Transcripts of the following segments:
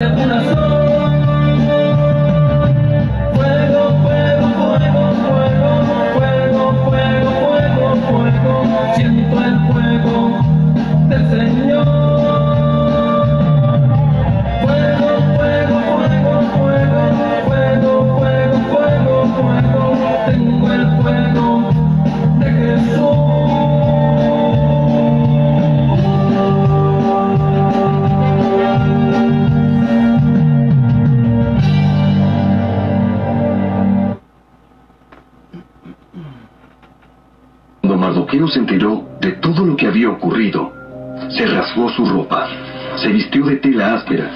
Siento el fuego del Señor. Fuego, fuego, fuego, fuego, fuego, fuego, fuego, fuego. Tengo el fuego de Jesús. Cuando Mardoqueo se enteró de todo lo que había ocurrido, se rasgó su ropa, se vistió de tela áspera,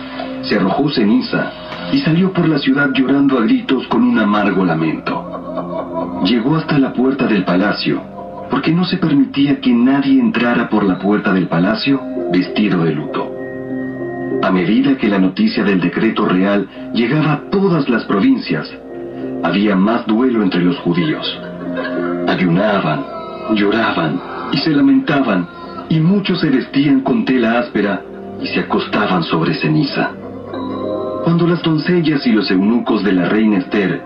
se arrojó ceniza y salió por la ciudad llorando a gritos con un amargo lamento. Llegó hasta la puerta del palacio, porque no se permitía que nadie entrara por la puerta del palacio vestido de luto. A medida que la noticia del decreto real llegaba a todas las provincias, había más duelo entre los judíos. Ayunaban, lloraban y se lamentaban, y muchos se vestían con tela áspera y se acostaban sobre ceniza. Cuando las doncellas y los eunucos de la reina Ester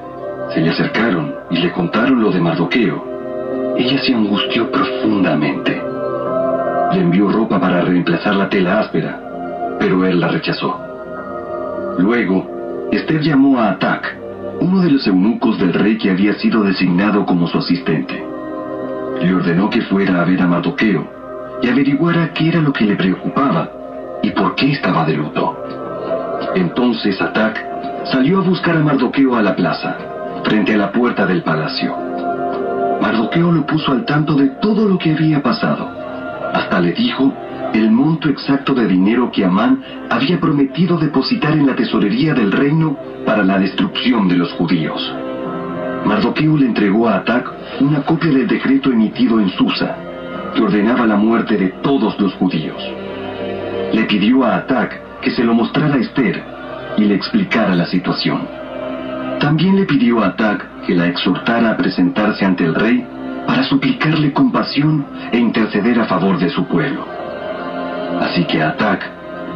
se le acercaron y le contaron lo de Mardoqueo, ella se angustió profundamente. Le envió ropa para reemplazar la tela áspera, pero él la rechazó. Luego, Ester llamó a Atac, uno de los eunucos del rey que había sido designado como su asistente. Le ordenó que fuera a ver a Mardoqueo y averiguara qué era lo que le preocupaba y por qué estaba de luto. Entonces Atac salió a buscar a Mardoqueo a la plaza, frente a la puerta del palacio. Mardoqueo lo puso al tanto de todo lo que había pasado. Hasta le dijo el monto exacto de dinero que Amán había prometido depositar en la tesorería del reino para la destrucción de los judíos. Mardoqueo le entregó a Atac una copia del decreto emitido en Susa, que ordenaba la muerte de todos los judíos. Le pidió a Atac que se lo mostrara a Ester y le explicara la situación. También le pidió a Atac que la exhortara a presentarse ante el rey para suplicarle compasión e interceder a favor de su pueblo. Así que Atac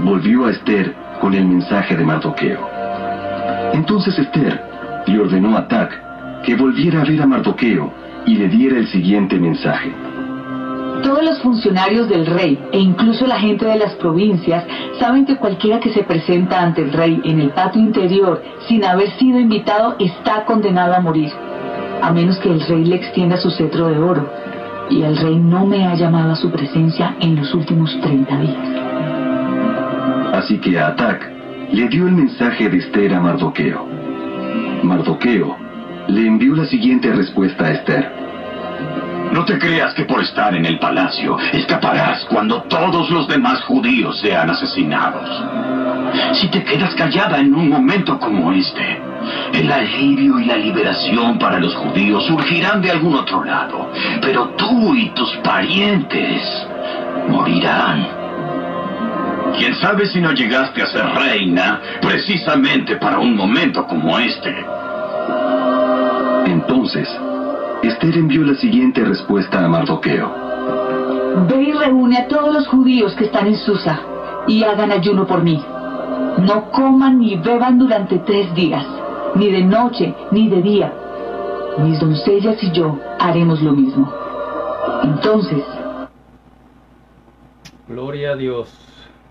volvió a Ester con el mensaje de Mardoqueo. Entonces Ester le ordenó a Atac que volviera a ver a Mardoqueo y le diera el siguiente mensaje. Todos los funcionarios del rey e incluso la gente de las provincias saben que cualquiera que se presenta ante el rey en el patio interior sin haber sido invitado está condenado a morir, a menos que el rey le extienda su cetro de oro, y el rey no me ha llamado a su presencia en los últimos 30 días. Así que Atac le dio el mensaje de Ester a Mardoqueo. Mardoqueo le envió la siguiente respuesta a Ester. No te creas que por estar en el palacio escaparás cuando todos los demás judíos sean asesinados. Si te quedas callada en un momento como este, el alivio y la liberación para los judíos surgirán de algún otro lado, pero tú y tus parientes morirán. ¿Quién sabe si no llegaste a ser reina precisamente para un momento como este? Entonces, Ester envió la siguiente respuesta a Mardoqueo. Ve y reúne a todos los judíos que están en Susa y hagan ayuno por mí. No coman ni beban durante 3 días, ni de noche ni de día. Mis doncellas y yo haremos lo mismo. Entonces... Gloria a Dios.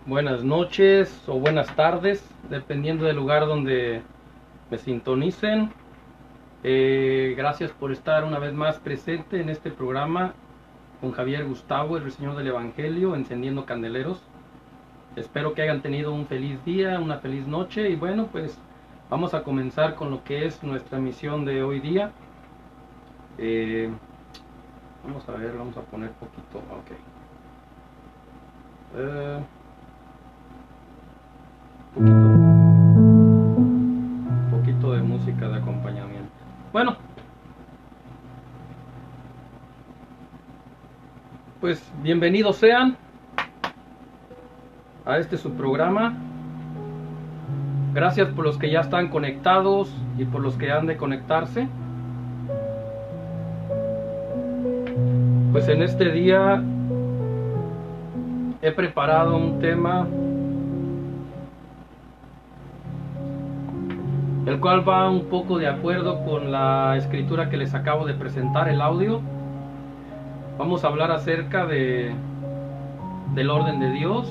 Buenas noches o buenas tardes, dependiendo del lugar donde me sintonicen. Gracias por estar una vez más presente en este programa con Javier Gustavo, el Señor del Evangelio, encendiendo candeleros. Espero que hayan tenido un feliz día, una feliz noche, y bueno, pues vamos a comenzar con lo que es nuestra misión de hoy día. Vamos a ver, vamos a poner poquito, ok. Poquito de música de acompañamiento. Bueno, pues bienvenidos sean a este su programa. Gracias por los que ya están conectados y por los que han de conectarse. Pues en este día he preparado un tema el cual va un poco de acuerdo con la escritura que les acabo de presentar, el audio. Vamos a hablar acerca del orden de Dios,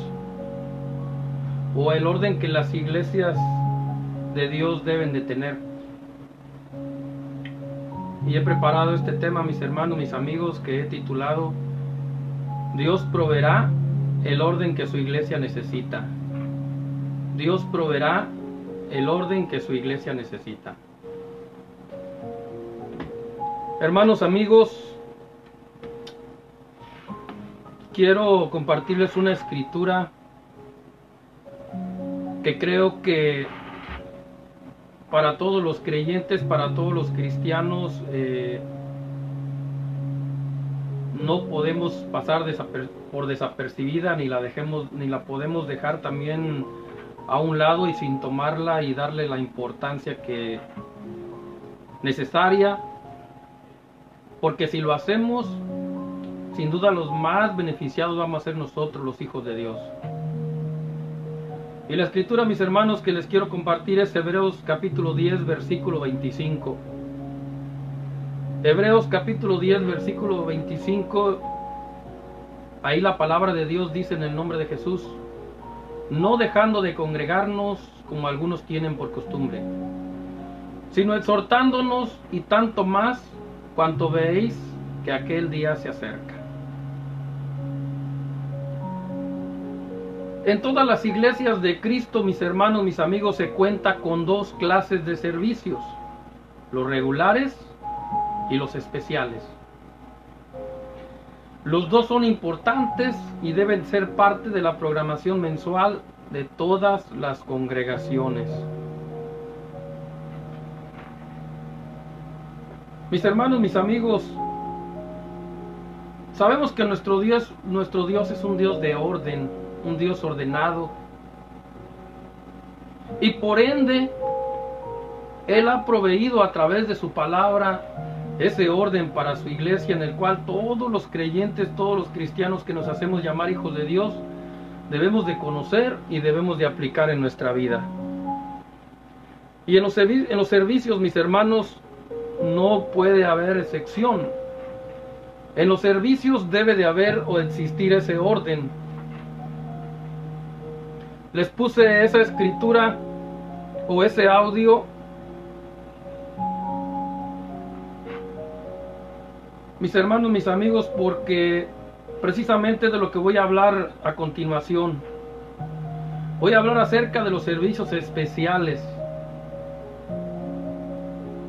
o el orden que las iglesias de Dios deben de tener. Y he preparado este tema, mis hermanos, mis amigos, que he titulado Dios proveerá el orden que su iglesia necesita. Dios proveerá el orden que su iglesia necesita. Hermanos, amigos, quiero compartirles una escritura que creo que para todos los creyentes, para todos los cristianos, no podemos pasar por desapercibida, ni la podemos dejar también a un lado y sin tomarla y darle la importancia que necesaria, porque si lo hacemos, sin duda los más beneficiados vamos a ser nosotros, los hijos de Dios. Y la escritura, mis hermanos, que les quiero compartir es Hebreos capítulo 10, versículo 25. Hebreos capítulo 10, versículo 25. Ahí la palabra de Dios dice en el nombre de Jesús: no dejando de congregarnos como algunos tienen por costumbre, sino exhortándonos, y tanto más cuanto veis que aquel día se acerca. En todas las iglesias de Cristo, mis hermanos, mis amigos, se cuenta con dos clases de servicios: los regulares y los especiales. Los dos son importantes y deben ser parte de la programación mensual de todas las congregaciones. Mis hermanos, mis amigos, sabemos que nuestro Dios es un Dios de orden, un Dios ordenado, y por ende Él ha proveído a través de su palabra ese orden para su iglesia, en el cual todos los creyentes, todos los cristianos que nos hacemos llamar hijos de Dios, debemos de conocer y debemos de aplicar en nuestra vida. Y en los servicios, mis hermanos, no puede haber excepción. En los servicios debe de haber o existir ese orden. Les puse esa escritura o ese audio, mis hermanos, mis amigos, porque precisamente de lo que voy a hablar a continuación. Voy a hablar acerca de los servicios especiales.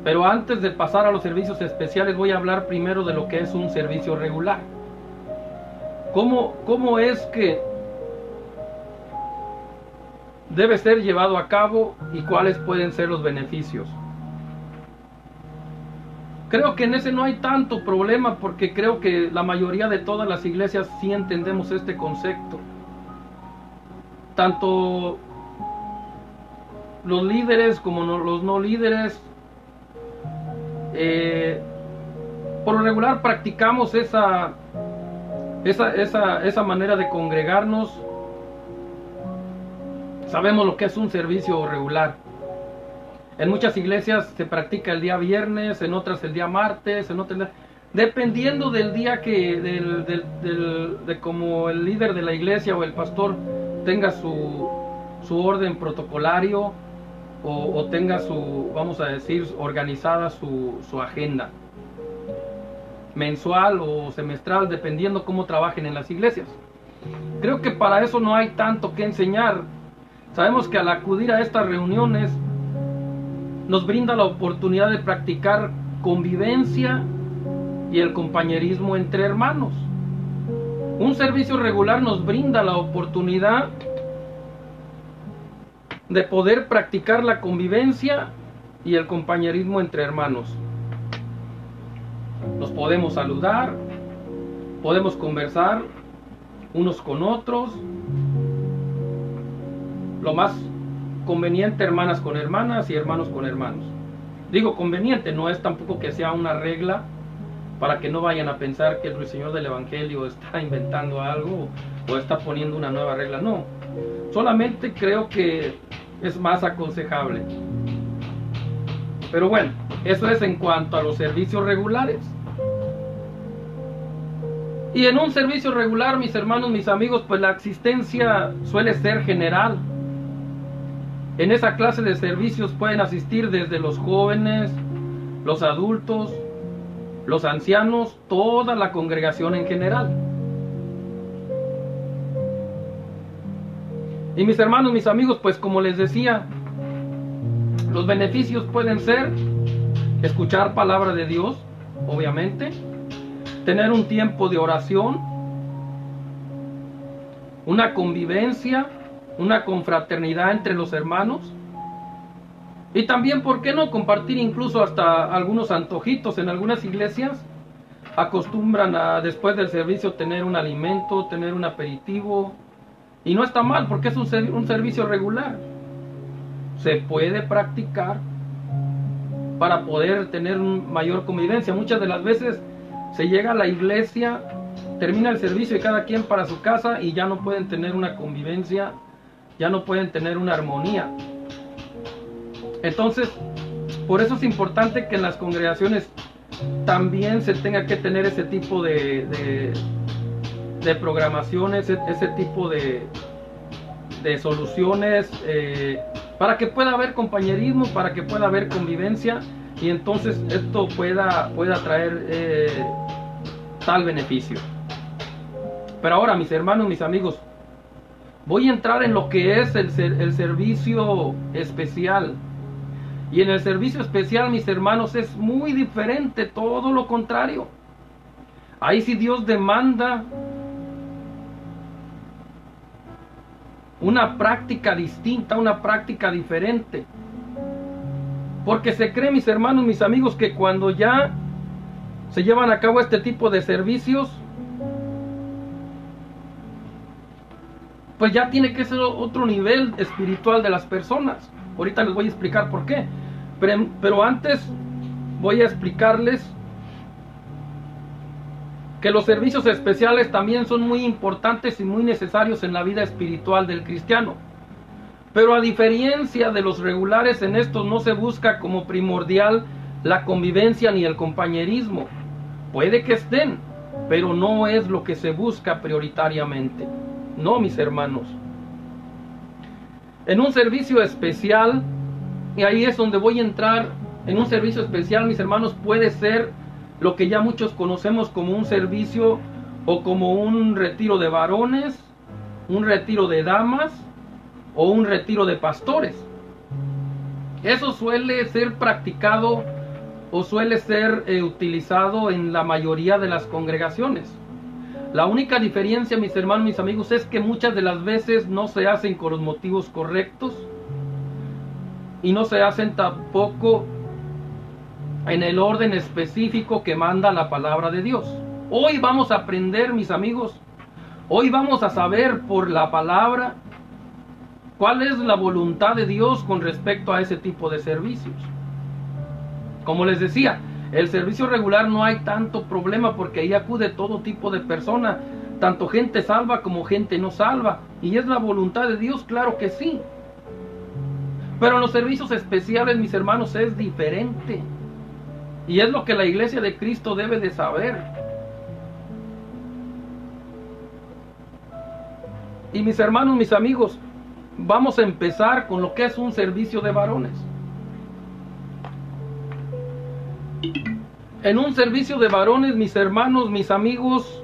Pero antes de pasar a los servicios especiales, voy a hablar primero de lo que es un servicio regular. ¿Cómo es que debe ser llevado a cabo y cuáles pueden ser los beneficios? Creo que en ese no hay tanto problema, porque creo que la mayoría de todas las iglesias sí entendemos este concepto. Tanto los líderes como los no líderes, por lo regular practicamos esa manera de congregarnos. Sabemos lo que es un servicio regular. En muchas iglesias se practica el día viernes, en otras el día martes, en otras dependiendo del día de como el líder de la iglesia o el pastor tenga su orden protocolario, o tenga vamos a decir, organizada su agenda mensual o semestral, dependiendo cómo trabajen en las iglesias. Creo que para eso no hay tanto que enseñar. Sabemos que al acudir a estas reuniones nos brinda la oportunidad de practicar convivencia y el compañerismo entre hermanos. Un servicio regular nos brinda la oportunidad de poder practicar la convivencia y el compañerismo entre hermanos. Nos podemos saludar, podemos conversar unos con otros. Lo más conveniente, hermanas con hermanas y hermanos con hermanos. Digo conveniente, no es tampoco que sea una regla para que no vayan a pensar que el Señor del Evangelio está inventando algo o está poniendo una nueva regla. No, solamente creo que es más aconsejable. Pero bueno, eso es en cuanto a los servicios regulares. Y en un servicio regular, mis hermanos, mis amigos, pues la asistencia suele ser general. En esa clase de servicios pueden asistir desde los jóvenes, los adultos, los ancianos, toda la congregación en general. Y mis hermanos, mis amigos, pues como les decía, los beneficios pueden ser escuchar palabra de Dios, obviamente, tener un tiempo de oración, una convivencia, una confraternidad entre los hermanos, y también, ¿por qué no?, compartir incluso hasta algunos antojitos. En algunas iglesias acostumbran a, después del servicio, tener un alimento, tener un aperitivo, y no está mal porque es un servicio regular. Se puede practicar para poder tener mayor convivencia. Muchas de las veces se llega a la iglesia, termina el servicio y cada quien para su casa, y ya no pueden tener una convivencia, ya no pueden tener una armonía. Entonces, por eso es importante que en las congregaciones también se tenga que tener ese tipo de programaciones, ese tipo de soluciones, para que pueda haber compañerismo, para que pueda haber convivencia, y entonces esto pueda traer tal beneficio. Pero ahora, mis hermanos, mis amigos, voy a entrar en lo que es el servicio especial. Y en el servicio especial, mis hermanos, es muy diferente, todo lo contrario. Ahí sí Dios demanda una práctica distinta, una práctica diferente. Porque se cree, mis hermanos, mis amigos, que cuando ya se llevan a cabo este tipo de servicios, pues ya tiene que ser otro nivel espiritual de las personas. Ahorita les voy a explicar por qué. Pero antes voy a explicarles que los servicios especiales también son muy importantes y muy necesarios en la vida espiritual del cristiano. Pero a diferencia de los regulares, en estos no se busca como primordial la convivencia ni el compañerismo. Puede que estén, pero no es lo que se busca prioritariamente. No, mis hermanos. En un servicio especial, y ahí es donde voy a entrar, en un servicio especial, mis hermanos, puede ser lo que ya muchos conocemos como un servicio o como un retiro de varones, un retiro de damas o un retiro de pastores. Eso suele ser practicado o suele ser utilizado en la mayoría de las congregaciones. La única diferencia, mis hermanos, mis amigos, es que muchas de las veces no se hacen con los motivos correctos y no se hacen tampoco en el orden específico que manda la palabra de Dios. Hoy vamos a aprender, mis amigos, hoy vamos a saber por la palabra cuál es la voluntad de Dios con respecto a ese tipo de servicios. Como les decía, el servicio regular no hay tanto problema porque ahí acude todo tipo de personas, tanto gente salva como gente no salva, y es la voluntad de Dios, claro que sí. Pero en los servicios especiales, mis hermanos, es diferente. Y es lo que la iglesia de Cristo debe de saber. Y mis hermanos, mis amigos, vamos a empezar con lo que es un servicio de varones. En un servicio de varones, mis hermanos, mis amigos,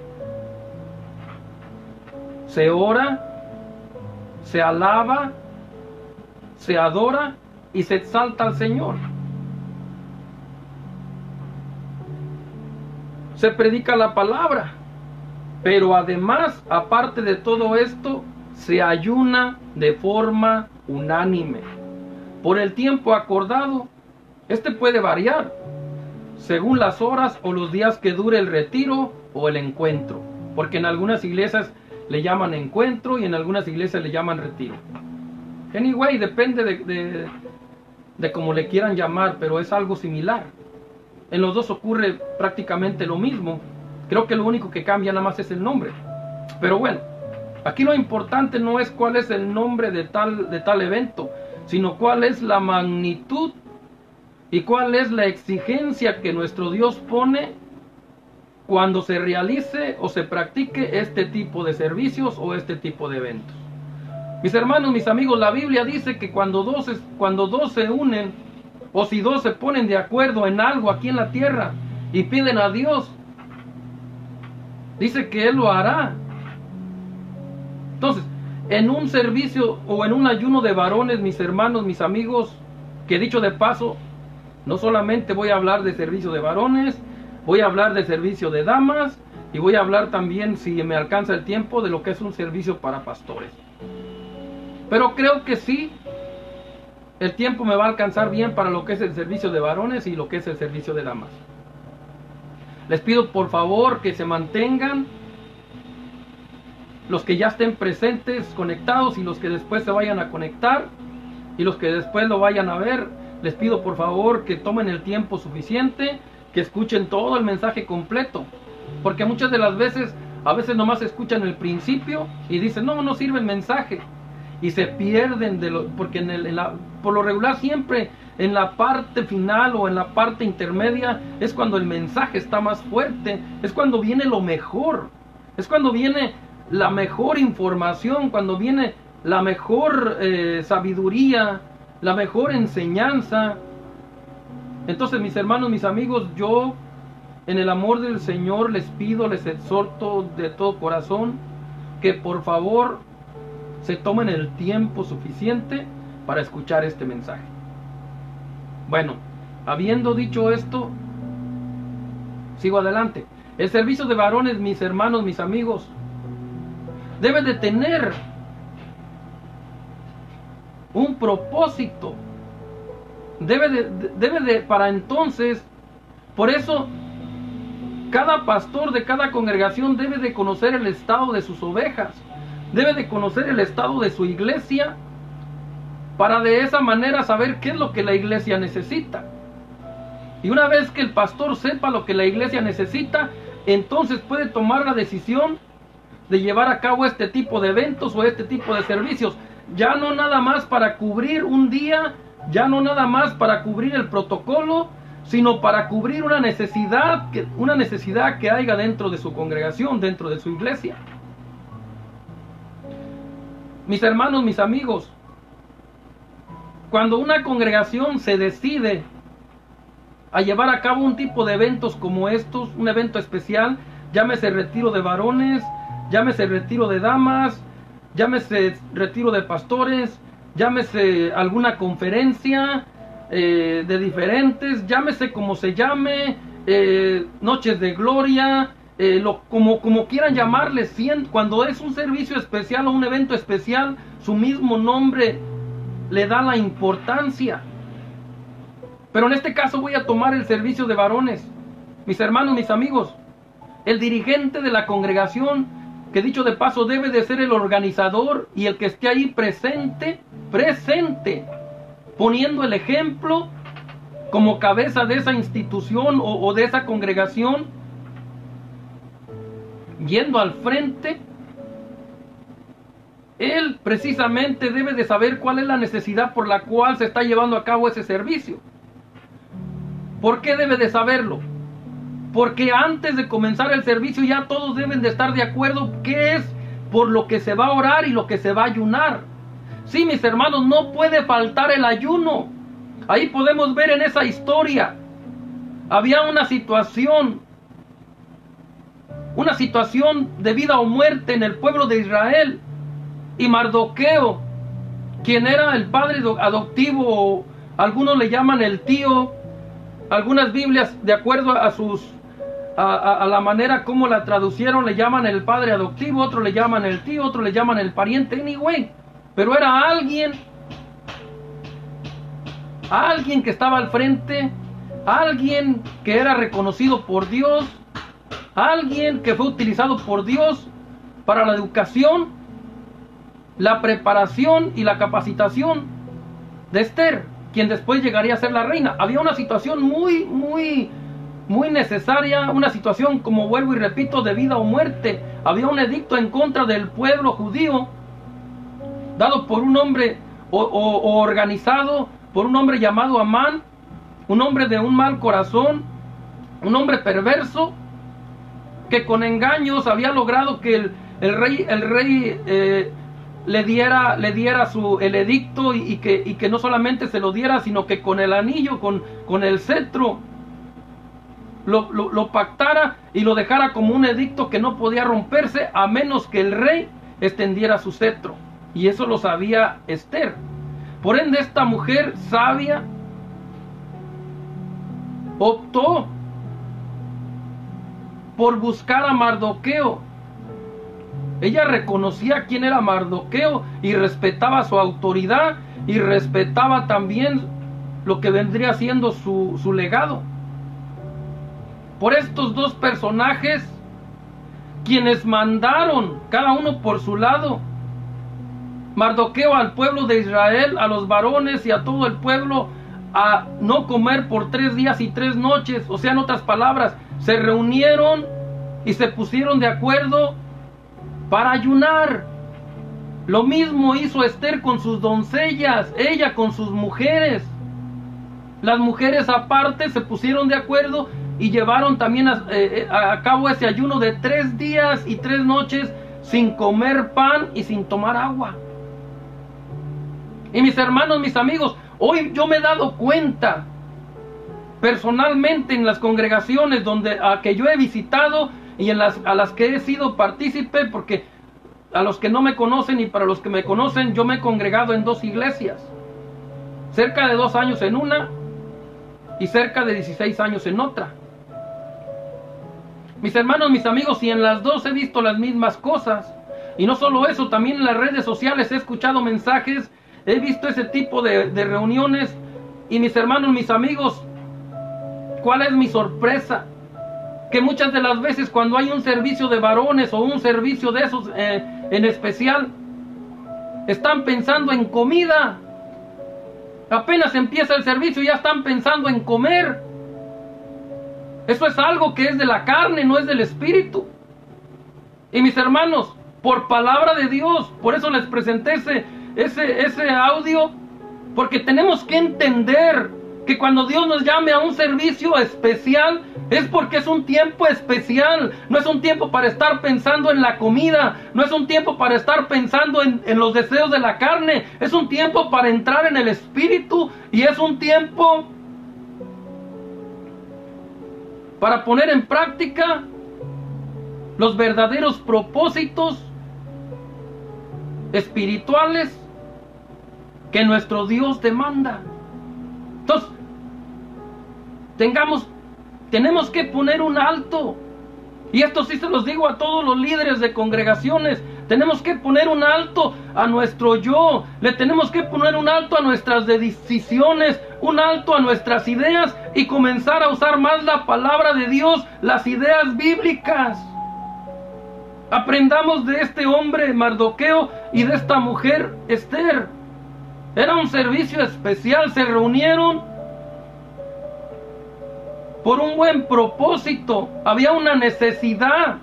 se ora, se alaba, se adora y se exalta al Señor. Se predica la palabra, pero además, aparte de todo esto, se ayuna de forma unánime. Por el tiempo acordado, este puede variar según las horas o los días que dure el retiro o el encuentro, porque en algunas iglesias le llaman encuentro y en algunas iglesias le llaman retiro. Anyway, depende de cómo le quieran llamar, pero es algo similar. En los dos ocurre prácticamente lo mismo. Creo que lo único que cambia nada más es el nombre. Pero bueno, aquí lo importante no es cuál es el nombre de tal evento, sino cuál es la magnitud y cuál es la exigencia que nuestro Dios pone cuando se realice o se practique este tipo de servicios o este tipo de eventos. Mis hermanos, mis amigos, la Biblia dice que cuando dos se unen, o si dos se ponen de acuerdo en algo aquí en la tierra y piden a Dios, dice que Él lo hará. Entonces, en un servicio o en un ayuno de varones, mis hermanos, mis amigos, que dicho de paso, no solamente voy a hablar de servicio de varones, voy a hablar de servicio de damas, y voy a hablar también, si me alcanza el tiempo, de lo que es un servicio para pastores. Pero creo que sí, el tiempo me va a alcanzar bien para lo que es el servicio de varones y lo que es el servicio de damas. Les pido por favor que se mantengan, los que ya estén presentes, conectados, y los que después se vayan a conectar, y los que después lo vayan a ver. Les pido por favor que tomen el tiempo suficiente, que escuchen todo el mensaje completo, porque muchas de las veces, a veces nomás escuchan el principio y dicen, no sirve el mensaje, y se pierden porque por lo regular siempre en la parte final o en la parte intermedia es cuando el mensaje está más fuerte, es cuando viene lo mejor, es cuando viene la mejor información, cuando viene la mejor sabiduría, la mejor enseñanza. Entonces, mis hermanos, mis amigos, yo en el amor del Señor les pido, les exhorto de todo corazón que por favor se tomen el tiempo suficiente para escuchar este mensaje. Bueno, habiendo dicho esto, sigo adelante. El servicio de varones, mis hermanos, mis amigos, debe de tener un propósito. Debe de para entonces, por eso cada pastor de cada congregación debe de conocer el estado de sus ovejas, debe de conocer el estado de su iglesia, para de esa manera saber qué es lo que la iglesia necesita. Y una vez que el pastor sepa lo que la iglesia necesita, entonces puede tomar la decisión de llevar a cabo este tipo de eventos o este tipo de servicios, ya no nada más para cubrir un día, ya no nada más para cubrir el protocolo, sino para cubrir una necesidad que haya dentro de su congregación, dentro de su iglesia. Mis hermanos, mis amigos, cuando una congregación se decide a llevar a cabo un tipo de eventos como estos, un evento especial, llámese retiro de varones, llámese retiro de damas, llámese retiro de pastores, llámese alguna conferencia de diferentes, llámese como se llame, noches de gloria, como quieran llamarle, cuando es un servicio especial o un evento especial, su mismo nombre le da la importancia. Pero en este caso voy a tomar el servicio de varones. Mis hermanos, mis amigos, el dirigente de la congregación, que dicho de paso debe de ser el organizador y el que esté ahí presente, poniendo el ejemplo como cabeza de esa institución o de esa congregación, yendo al frente. Él precisamente debe de saber cuál es la necesidad por la cual se está llevando a cabo ese servicio. ¿Por qué debe de saberlo? Porque antes de comenzar el servicio ya todos deben de estar de acuerdo qué es por lo que se va a orar y lo que se va a ayunar. Sí, mis hermanos, no puede faltar el ayuno. Ahí podemos ver en esa historia, había una situación de vida o muerte en el pueblo de Israel, y Mardoqueo, quien era el padre adoptivo, algunos le llaman el tío, algunas Biblias, de acuerdo a la manera como la traducieron, le llaman el padre adoptivo, otros le llaman el tío, otros le llaman el pariente, anyway, pero era alguien que estaba al frente, alguien que era reconocido por Dios, alguien que fue utilizado por Dios para la educación, la preparación y la capacitación de Esther, quien después llegaría a ser la reina. Había una situación muy necesaria, una situación, como vuelvo y repito, de vida o muerte. Había un edicto en contra del pueblo judío, dado por un hombre o organizado por un hombre llamado Amán, un hombre de un mal corazón, un hombre perverso, que con engaños había logrado que el rey le diera el edicto, y que no solamente se lo diera, sino que con el anillo, con el cetro, lo pactara y lo dejara como un edicto que no podía romperse a menos que el rey extendiera su cetro. Y eso lo sabía Esther. Por ende, esta mujer sabia optó por buscar a Mardoqueo. Ella reconocía quién era Mardoqueo y respetaba su autoridad, y respetaba también lo que vendría siendo su legado. Por estos dos personajes, quienes mandaron, cada uno por su lado, Mardoqueo al pueblo de Israel, a los varones y a todo el pueblo, a no comer por 3 días y 3 noches. O sea, en otras palabras, se reunieron y se pusieron de acuerdo para ayunar. Lo mismo hizo Esther con sus doncellas, ella con sus mujeres. Las mujeres aparte se pusieron de acuerdo y llevaron también a cabo ese ayuno de 3 días y 3 noches sin comer pan y sin tomar agua. Y mis hermanos, mis amigos, hoy yo me he dado cuenta personalmente en las congregaciones que yo he visitado y a las que he sido partícipe, porque a los que no me conocen y para los que me conocen, yo me he congregado en 2 iglesias, cerca de 2 años en una y cerca de 16 años en otra. Mis hermanos, mis amigos, y en las 2 he visto las mismas cosas. Y no solo eso, también en las redes sociales he escuchado mensajes, he visto ese tipo de reuniones. Y mis hermanos, mis amigos, ¿cuál es mi sorpresa? Que muchas de las veces cuando hay un servicio de varones o un servicio de esos en especial, están pensando en comida. Apenas empieza el servicio y ya están pensando en comer. Eso es algo que es de la carne, no es del espíritu. Y mis hermanos, por palabra de Dios, por eso les presenté ese audio, porque tenemos que entender que cuando Dios nos llame a un servicio especial, es porque es un tiempo especial. No es un tiempo para estar pensando en la comida, no es un tiempo para estar pensando en los deseos de la carne, es un tiempo para entrar en el espíritu, y es un tiempo para poner en práctica los verdaderos propósitos espirituales que nuestro Dios demanda. Entonces, tenemos que poner un alto, y esto sí se los digo a todos los líderes de congregaciones. Tenemos que poner un alto a nuestro yo, le tenemos que poner un alto a nuestras decisiones, un alto a nuestras ideas, y comenzar a usar más la palabra de Dios, las ideas bíblicas. Aprendamos de este hombre Mardoqueo y de esta mujer Esther. Era un servicio especial, se reunieron por un buen propósito, había una necesidad.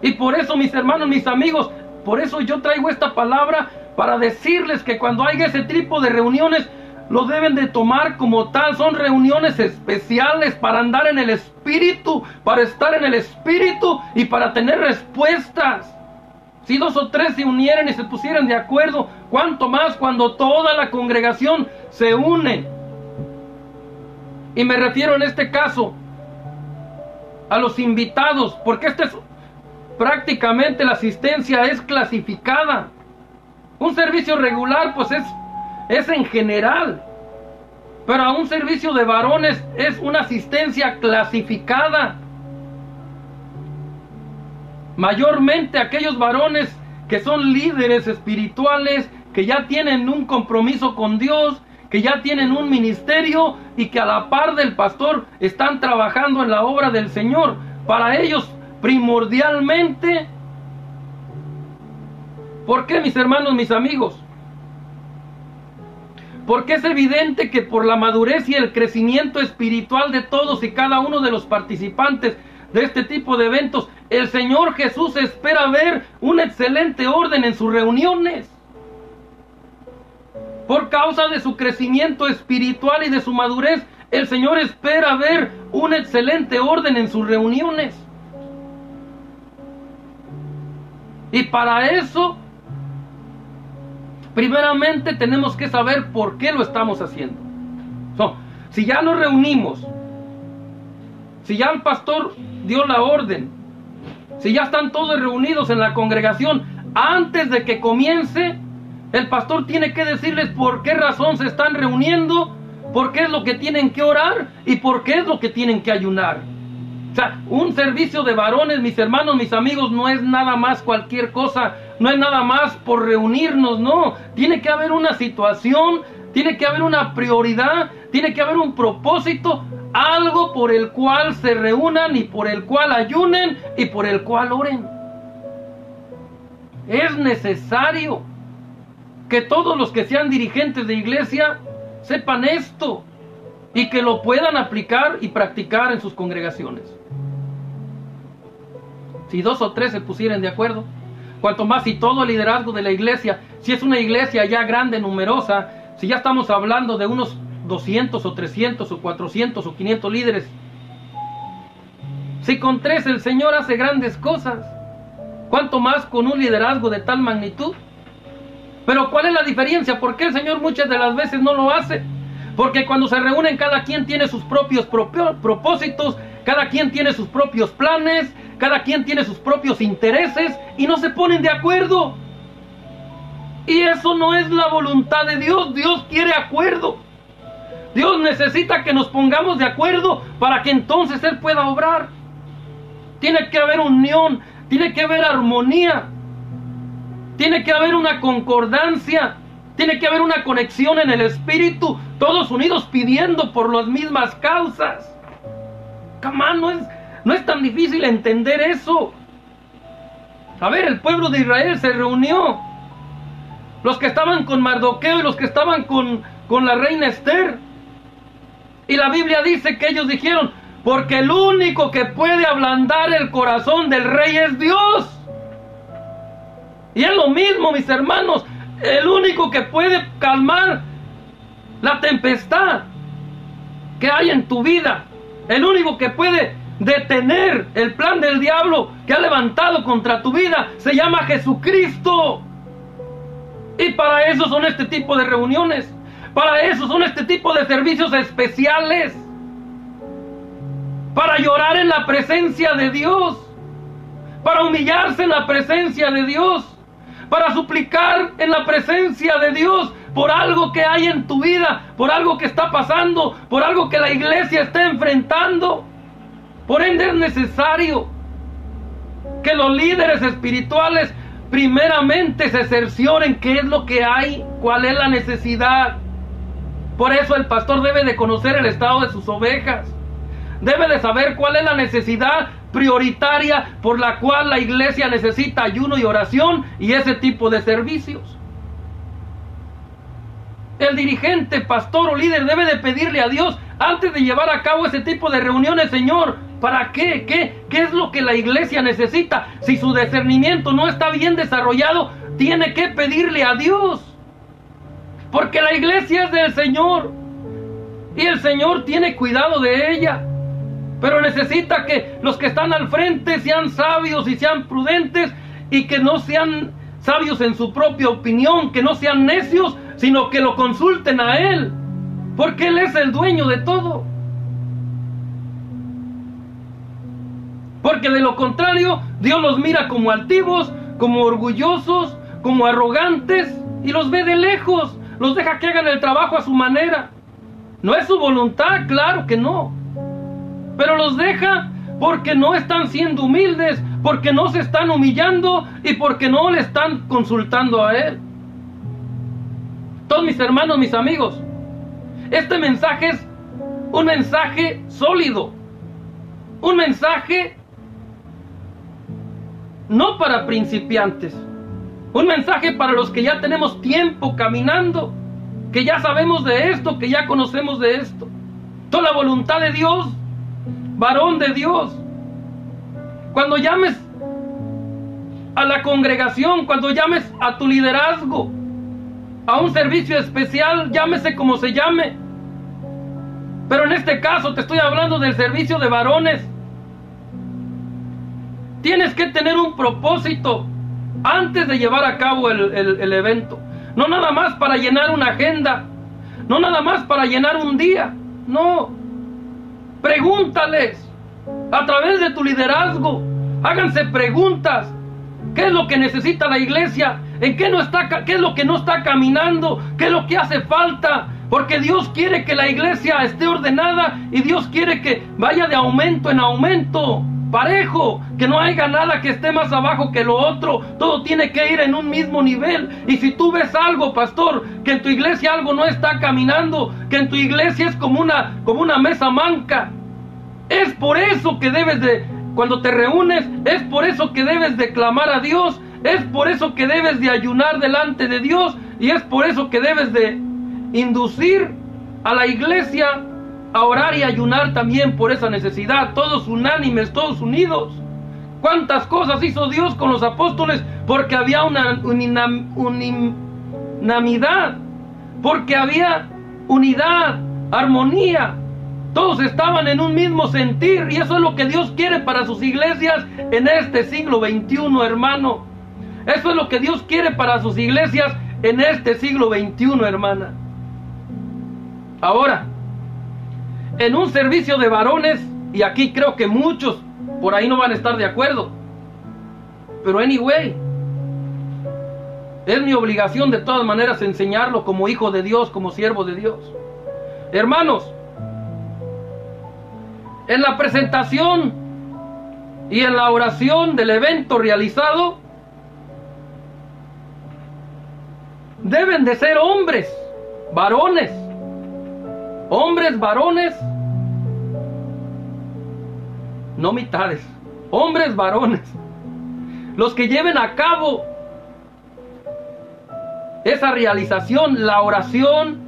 Y por eso, mis hermanos, mis amigos, por eso yo traigo esta palabra, para decirles que cuando haya ese tipo de reuniones, lo deben de tomar como tal. Son reuniones especiales para andar en el espíritu, para estar en el espíritu y para tener respuestas. Si 2 o 3 se unieran y se pusieran de acuerdo, cuánto más cuando toda la congregación se une. Y me refiero en este caso a los invitados, porque prácticamente la asistencia es clasificada. Un servicio regular pues es en general, pero a un servicio de varones es una asistencia clasificada. Mayormente aquellos varones que son líderes espirituales, que ya tienen un compromiso con Dios, que ya tienen un ministerio y que a la par del pastor están trabajando en la obra del Señor. Para ellos primordialmente, ¿por qué, mis hermanos, mis amigos? Porque es evidente que por la madurez y el crecimiento espiritual de todos y cada uno de los participantes de este tipo de eventos, el Señor Jesús espera ver un excelente orden en sus reuniones. Por causa de su crecimiento espiritual y de su madurez, El Señor espera ver un excelente orden en sus reuniones. Y para eso, primeramente tenemos que saber por qué lo estamos haciendo. Si ya nos reunimos, si ya el pastor dio la orden, si ya están todos reunidos en la congregación, antes de que comience, el pastor tiene que decirles por qué razón se están reuniendo, por qué es lo que tienen que orar y por qué es lo que tienen que ayunar. O sea, un servicio de varones, mis hermanos, mis amigos, no es nada más cualquier cosa, no es nada más por reunirnos, no. Tiene que haber una situación, tiene que haber una prioridad, tiene que haber un propósito, algo por el cual se reúnan y por el cual ayunen y por el cual oren. Es necesario que todos los que sean dirigentes de iglesia sepan esto y que lo puedan aplicar y practicar en sus congregaciones. Si 2 o 3 se pusieran de acuerdo, cuanto más si todo el liderazgo de la iglesia, si es una iglesia ya grande, numerosa, si ya estamos hablando de unos 200 o 300 o 400 o 500 líderes, si con 3 el Señor hace grandes cosas, cuánto más con un liderazgo de tal magnitud. Pero ¿cuál es la diferencia? ¿Por qué el Señor muchas de las veces no lo hace? Porque cuando se reúnen, cada quien tiene sus propios propósitos, cada quien tiene sus propios planes, cada quien tiene sus propios intereses y no se ponen de acuerdo. Y eso no es la voluntad de Dios. Dios quiere acuerdo. Dios necesita que nos pongamos de acuerdo para que entonces Él pueda obrar. Tiene que haber unión, tiene que haber armonía, tiene que haber una concordancia, tiene que haber una conexión en el espíritu, todos unidos pidiendo por las mismas causas. No es tan difícil entender eso. A ver, el pueblo de Israel se reunió. Los que estaban con Mardoqueo y los que estaban con la reina Esther. Y la Biblia dice que ellos dijeron, porque el único que puede ablandar el corazón del rey es Dios. Y es lo mismo, mis hermanos, el único que puede calmar la tempestad que hay en tu vida, el único que puede detener el plan del diablo que ha levantado contra tu vida, se llama Jesucristo. Y para eso son este tipo de reuniones, para eso son este tipo de servicios especiales, para llorar en la presencia de Dios, para humillarse en la presencia de Dios, para suplicar en la presencia de Dios por algo que hay en tu vida, por algo que está pasando, por algo que la iglesia está enfrentando. Por ende es necesario que los líderes espirituales primeramente se cercioren qué es lo que hay, cuál es la necesidad. Por eso el pastor debe de conocer el estado de sus ovejas, debe de saber cuál es la necesidad prioritaria por la cual la iglesia necesita ayuno y oración y ese tipo de servicios. El dirigente, pastor o líder debe de pedirle a Dios antes de llevar a cabo ese tipo de reuniones: Señor, ¿para qué? ¿Qué es lo que la iglesia necesita? Si su discernimiento no está bien desarrollado, tiene que pedirle a Dios, porque la iglesia es del Señor y el Señor tiene cuidado de ella. Pero necesita que los que están al frente sean sabios y sean prudentes, y que no sean sabios en su propia opinión, que no sean necios, sino que lo consulten a Él, porque Él es el dueño de todo. Porque de lo contrario, Dios los mira como altivos, como orgullosos, como arrogantes, y los ve de lejos, los deja que hagan el trabajo a su manera. No es su voluntad, claro que no. Pero los deja porque no están siendo humildes, porque no se están humillando y porque no le están consultando a Él. Todos mis hermanos, mis amigos, este mensaje es un mensaje sólido, un mensaje no para principiantes, un mensaje para los que ya tenemos tiempo caminando, que ya sabemos de esto, que ya conocemos de esto. Toda la voluntad de Dios, varón de Dios, cuando llames a la congregación, cuando llames a tu liderazgo a un servicio especial, llámese como se llame, Pero en este caso te estoy hablando del servicio de varones. Tienes que tener un propósito antes de llevar a cabo el evento. No nada más para llenar una agenda, no nada más para llenar un día, no. Pregúntales a través de tu liderazgo, háganse preguntas. ¿Qué es lo que necesita la iglesia? ¿En qué es lo que no está caminando? ¿Qué es lo que hace falta? Porque Dios quiere que la iglesia esté ordenada y Dios quiere que vaya de aumento en aumento, parejo, que no haya nada que esté más abajo que lo otro. Todo tiene que ir en un mismo nivel. Y si tú ves algo, pastor, que en tu iglesia algo no está caminando, que en tu iglesia es como una mesa manca, es por eso que debes de, cuando te reúnes, es por eso que debes de clamar a Dios, es por eso que debes de ayunar delante de Dios, y es por eso que debes de inducir a la iglesia a orar y ayunar también por esa necesidad, todos unánimes, todos unidos. ¿Cuántas cosas hizo Dios con los apóstoles? Porque había una unanimidad, porque había unidad, armonía. Todos estaban en un mismo sentir, y eso es lo que Dios quiere para sus iglesias en este siglo XXI, hermano. Eso es lo que Dios quiere para sus iglesias en este siglo XXI, hermana. Ahora, en un servicio de varones, y aquí creo que muchos por ahí no van a estar de acuerdo, pero anyway, es mi obligación de todas maneras enseñarlo como hijo de Dios, como siervo de Dios. Hermanos, en la presentación y en la oración del evento realizado, deben de ser hombres, varones, no mitades, hombres varones, los que lleven a cabo esa realización, la oración,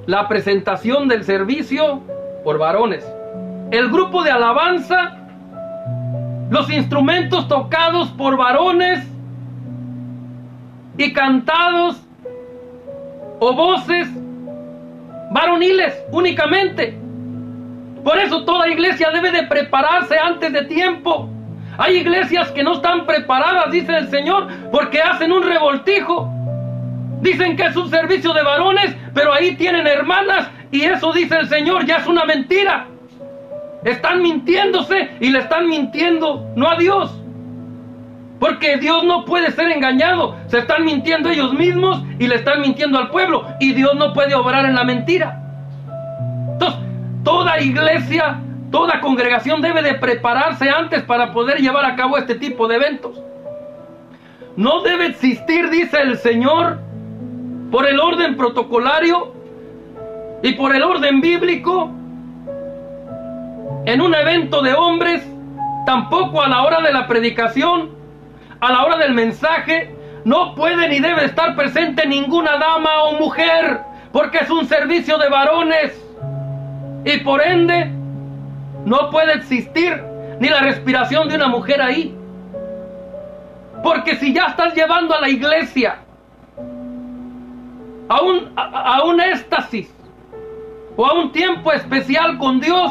la presentación del servicio por varones, el grupo de alabanza, los instrumentos tocados por varones y cantados o voces varoniles únicamente. Por eso toda iglesia debe de prepararse antes de tiempo. Hay iglesias que no están preparadas, dice el Señor, porque hacen un revoltijo. Dicen que es un servicio de varones, pero ahí tienen hermanas, y eso, dice el Señor, ya es una mentira. Están mintiéndose, y le están mintiendo no a Dios, porque Dios no puede ser engañado. Se están mintiendo ellos mismos y le están mintiendo al pueblo, y Dios no puede obrar en la mentira. Entonces, toda iglesia, toda congregación debe de prepararse antes para poder llevar a cabo este tipo de eventos. No debe existir, dice el Señor, por el orden protocolario y por el orden bíblico, en un evento de hombres, tampoco a la hora de la predicación, a la hora del mensaje, no puede ni debe estar presente ninguna dama o mujer, porque es un servicio de varones, y por ende no puede existir ni la respiración de una mujer ahí. Porque si ya estás llevando a la iglesia a un éxtasis o a un tiempo especial con Dios,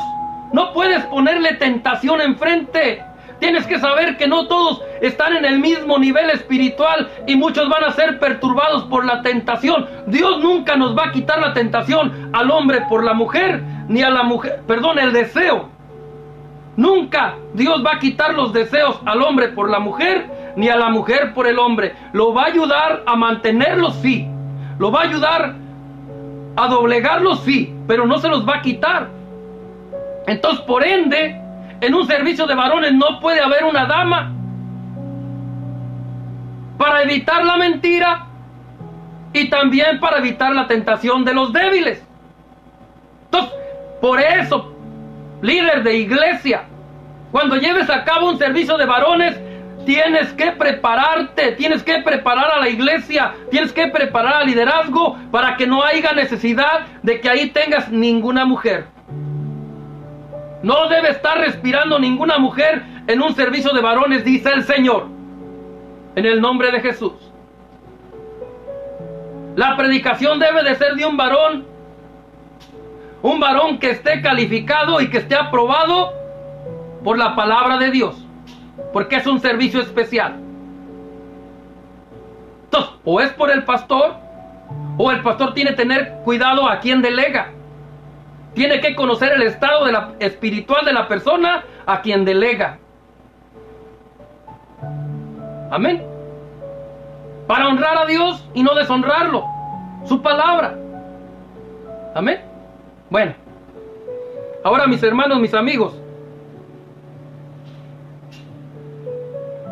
no puedes ponerle tentación enfrente. Tienes que saber que no todos están en el mismo nivel espiritual, y muchos van a ser perturbados por la tentación. Dios nunca nos va a quitar la tentación al hombre por la mujer, ni a la mujer, el deseo. Nunca Dios va a quitar los deseos al hombre por la mujer, ni a la mujer por el hombre. Lo va a ayudar a mantenerlos, sí. Lo va a ayudar a doblegarlos, sí, pero no se los va a quitar. Entonces, por ende, en un servicio de varones no puede haber una dama, para evitar la mentira y también para evitar la tentación de los débiles. Entonces, por eso, líder de iglesia, cuando lleves a cabo un servicio de varones, tienes que prepararte, tienes que preparar a la iglesia, tienes que preparar al liderazgo para que no haya necesidad de que ahí tengas ninguna mujer. No debe estar respirando ninguna mujer en un servicio de varones, dice el Señor, en el nombre de Jesús. La predicación debe de ser de un varón, un varón que esté calificado y que esté aprobado por la palabra de Dios, porque es un servicio especial. Entonces, o es por el pastor, o el pastor tiene que tener cuidado a quien delega. Tiene que conocer el estado espiritual de la persona a quien delega. Amén. Para honrar a Dios y no deshonrarlo, su palabra. Amén. Bueno, ahora mis hermanos, mis amigos,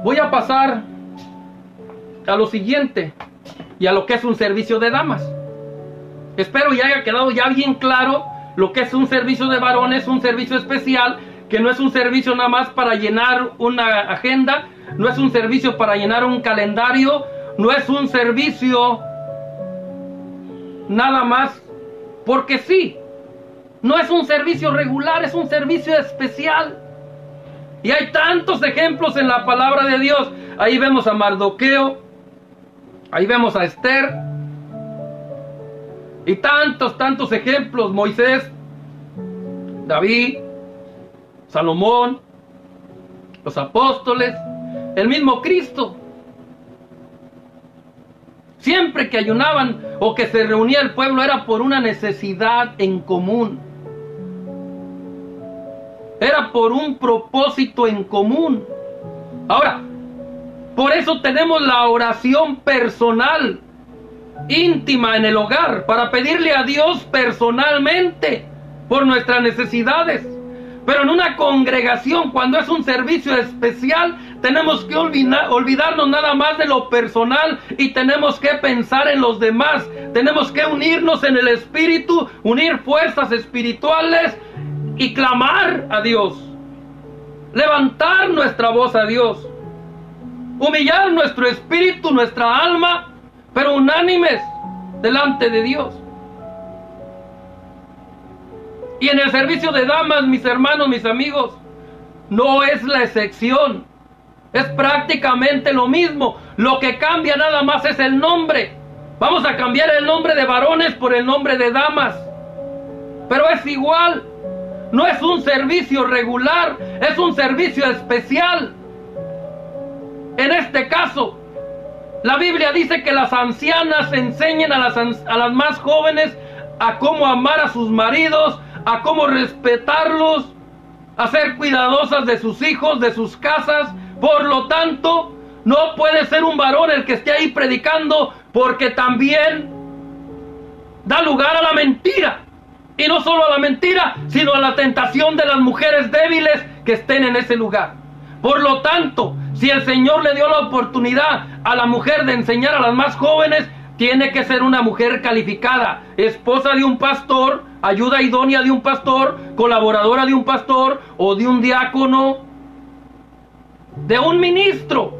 voy a pasar a lo siguiente y a lo que es un servicio de damas. Espero ya haya quedado ya bien claro lo que es un servicio de varones, un servicio especial, que no es un servicio nada más para llenar una agenda, no es un servicio para llenar un calendario, no es un servicio nada más porque sí. No es un servicio regular, es un servicio especial. Y hay tantos ejemplos en la palabra de Dios. Ahí vemos a Mardoqueo, ahí vemos a Esther, y tantos ejemplos. Moisés, David, Salomón, los apóstoles, el mismo Cristo. Siempre que ayunaban o que se reunía el pueblo era por una necesidad en común. Era por un propósito en común. Ahora, por eso tenemos la oración personal, íntima en el hogar, para pedirle a Dios personalmente por nuestras necesidades. Pero en una congregación, cuando es un servicio especial, tenemos que olvidarnos nada más de lo personal y tenemos que pensar en los demás. Tenemos que unirnos en el espíritu, unir fuerzas espirituales y clamar a Dios. Levantar nuestra voz a Dios. Humillar nuestro espíritu, nuestra alma, pero unánimes delante de Dios. Y en el servicio de damas, mis hermanos, mis amigos, no es la excepción. Es prácticamente lo mismo. Lo que cambia nada más es el nombre. Vamos a cambiar el nombre de varones por el nombre de damas. Pero es igual. No es un servicio regular, es un servicio especial. En este caso, la Biblia dice que las ancianas enseñen a las más jóvenes a cómo amar a sus maridos, a cómo respetarlos, a ser cuidadosas de sus hijos, de sus casas. Por lo tanto, no puede ser un varón el que esté ahí predicando, porque también da lugar a la mentira. Y no solo a la mentira, sino a la tentación de las mujeres débiles que estén en ese lugar. Por lo tanto, si el Señor le dio la oportunidad a la mujer de enseñar a las más jóvenes, tiene que ser una mujer calificada, esposa de un pastor, ayuda idónea de un pastor, colaboradora de un pastor o de un diácono, de un ministro.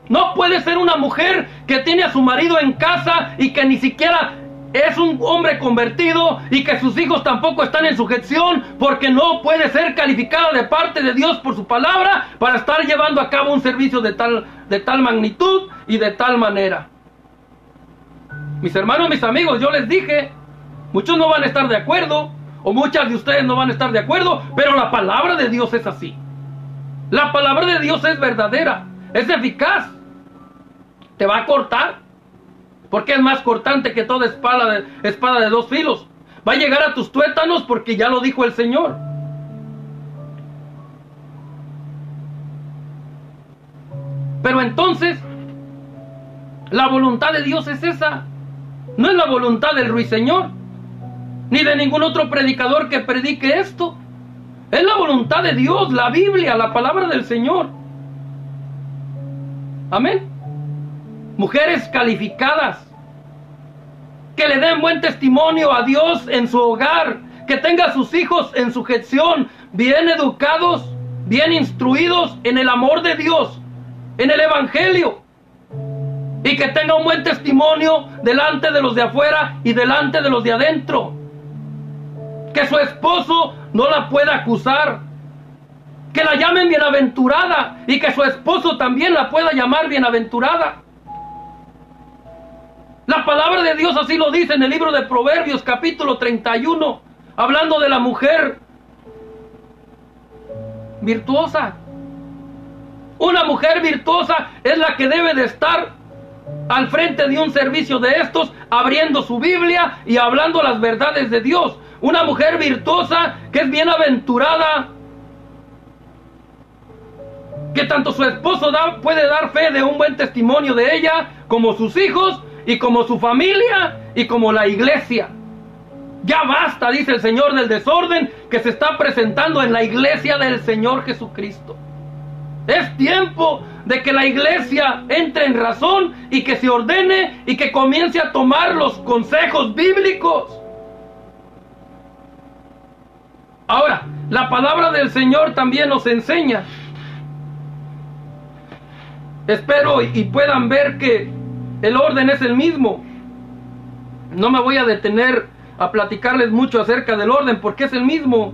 No puede ser una mujer que tiene a su marido en casa y que ni siquiera es un hombre convertido y que sus hijos tampoco están en sujeción, porque no puede ser calificada de parte de Dios por su palabra para estar llevando a cabo un servicio de tal magnitud y de tal manera. Mis hermanos, mis amigos, yo les dije, muchos no van a estar de acuerdo, o muchas de ustedes no van a estar de acuerdo, pero la palabra de Dios es así. La palabra de Dios es verdadera, es eficaz. Te va a cortar, porque es más cortante que toda espada de dos filos. Va a llegar a tus tuétanos, porque ya lo dijo el Señor. Pero entonces, la voluntad de Dios es esa. No es la voluntad del ruiseñor, ni de ningún otro predicador que predique esto. Es la voluntad de Dios, la Biblia, la palabra del Señor. Amén. Mujeres calificadas, que le den buen testimonio a Dios en su hogar, que tenga a sus hijos en sujeción, bien educados, bien instruidos en el amor de Dios, en el Evangelio, y que tenga un buen testimonio delante de los de afuera y delante de los de adentro. Que su esposo no la pueda acusar, que la llamen bienaventurada y que su esposo también la pueda llamar bienaventurada. La palabra de Dios así lo dice en el libro de Proverbios, capítulo 31. hablando de la mujer virtuosa. Una mujer virtuosa es la que debe de estar al frente de un servicio de estos, abriendo su Biblia y hablando las verdades de Dios. Una mujer virtuosa que es bienaventurada, que tanto su esposo puede dar fe de un buen testimonio de ella, como sus hijos, y como su familia, y como la iglesia. Ya basta, dice el Señor, del desorden que se está presentando en la iglesia del Señor Jesucristo. Es tiempo de que la iglesia entre en razón y que se ordene y que comience a tomar los consejos bíblicos. Ahora, la palabra del Señor también nos enseña. Espero y puedan ver que el orden es el mismo. No me voy a detener a platicarles mucho acerca del orden porque es el mismo.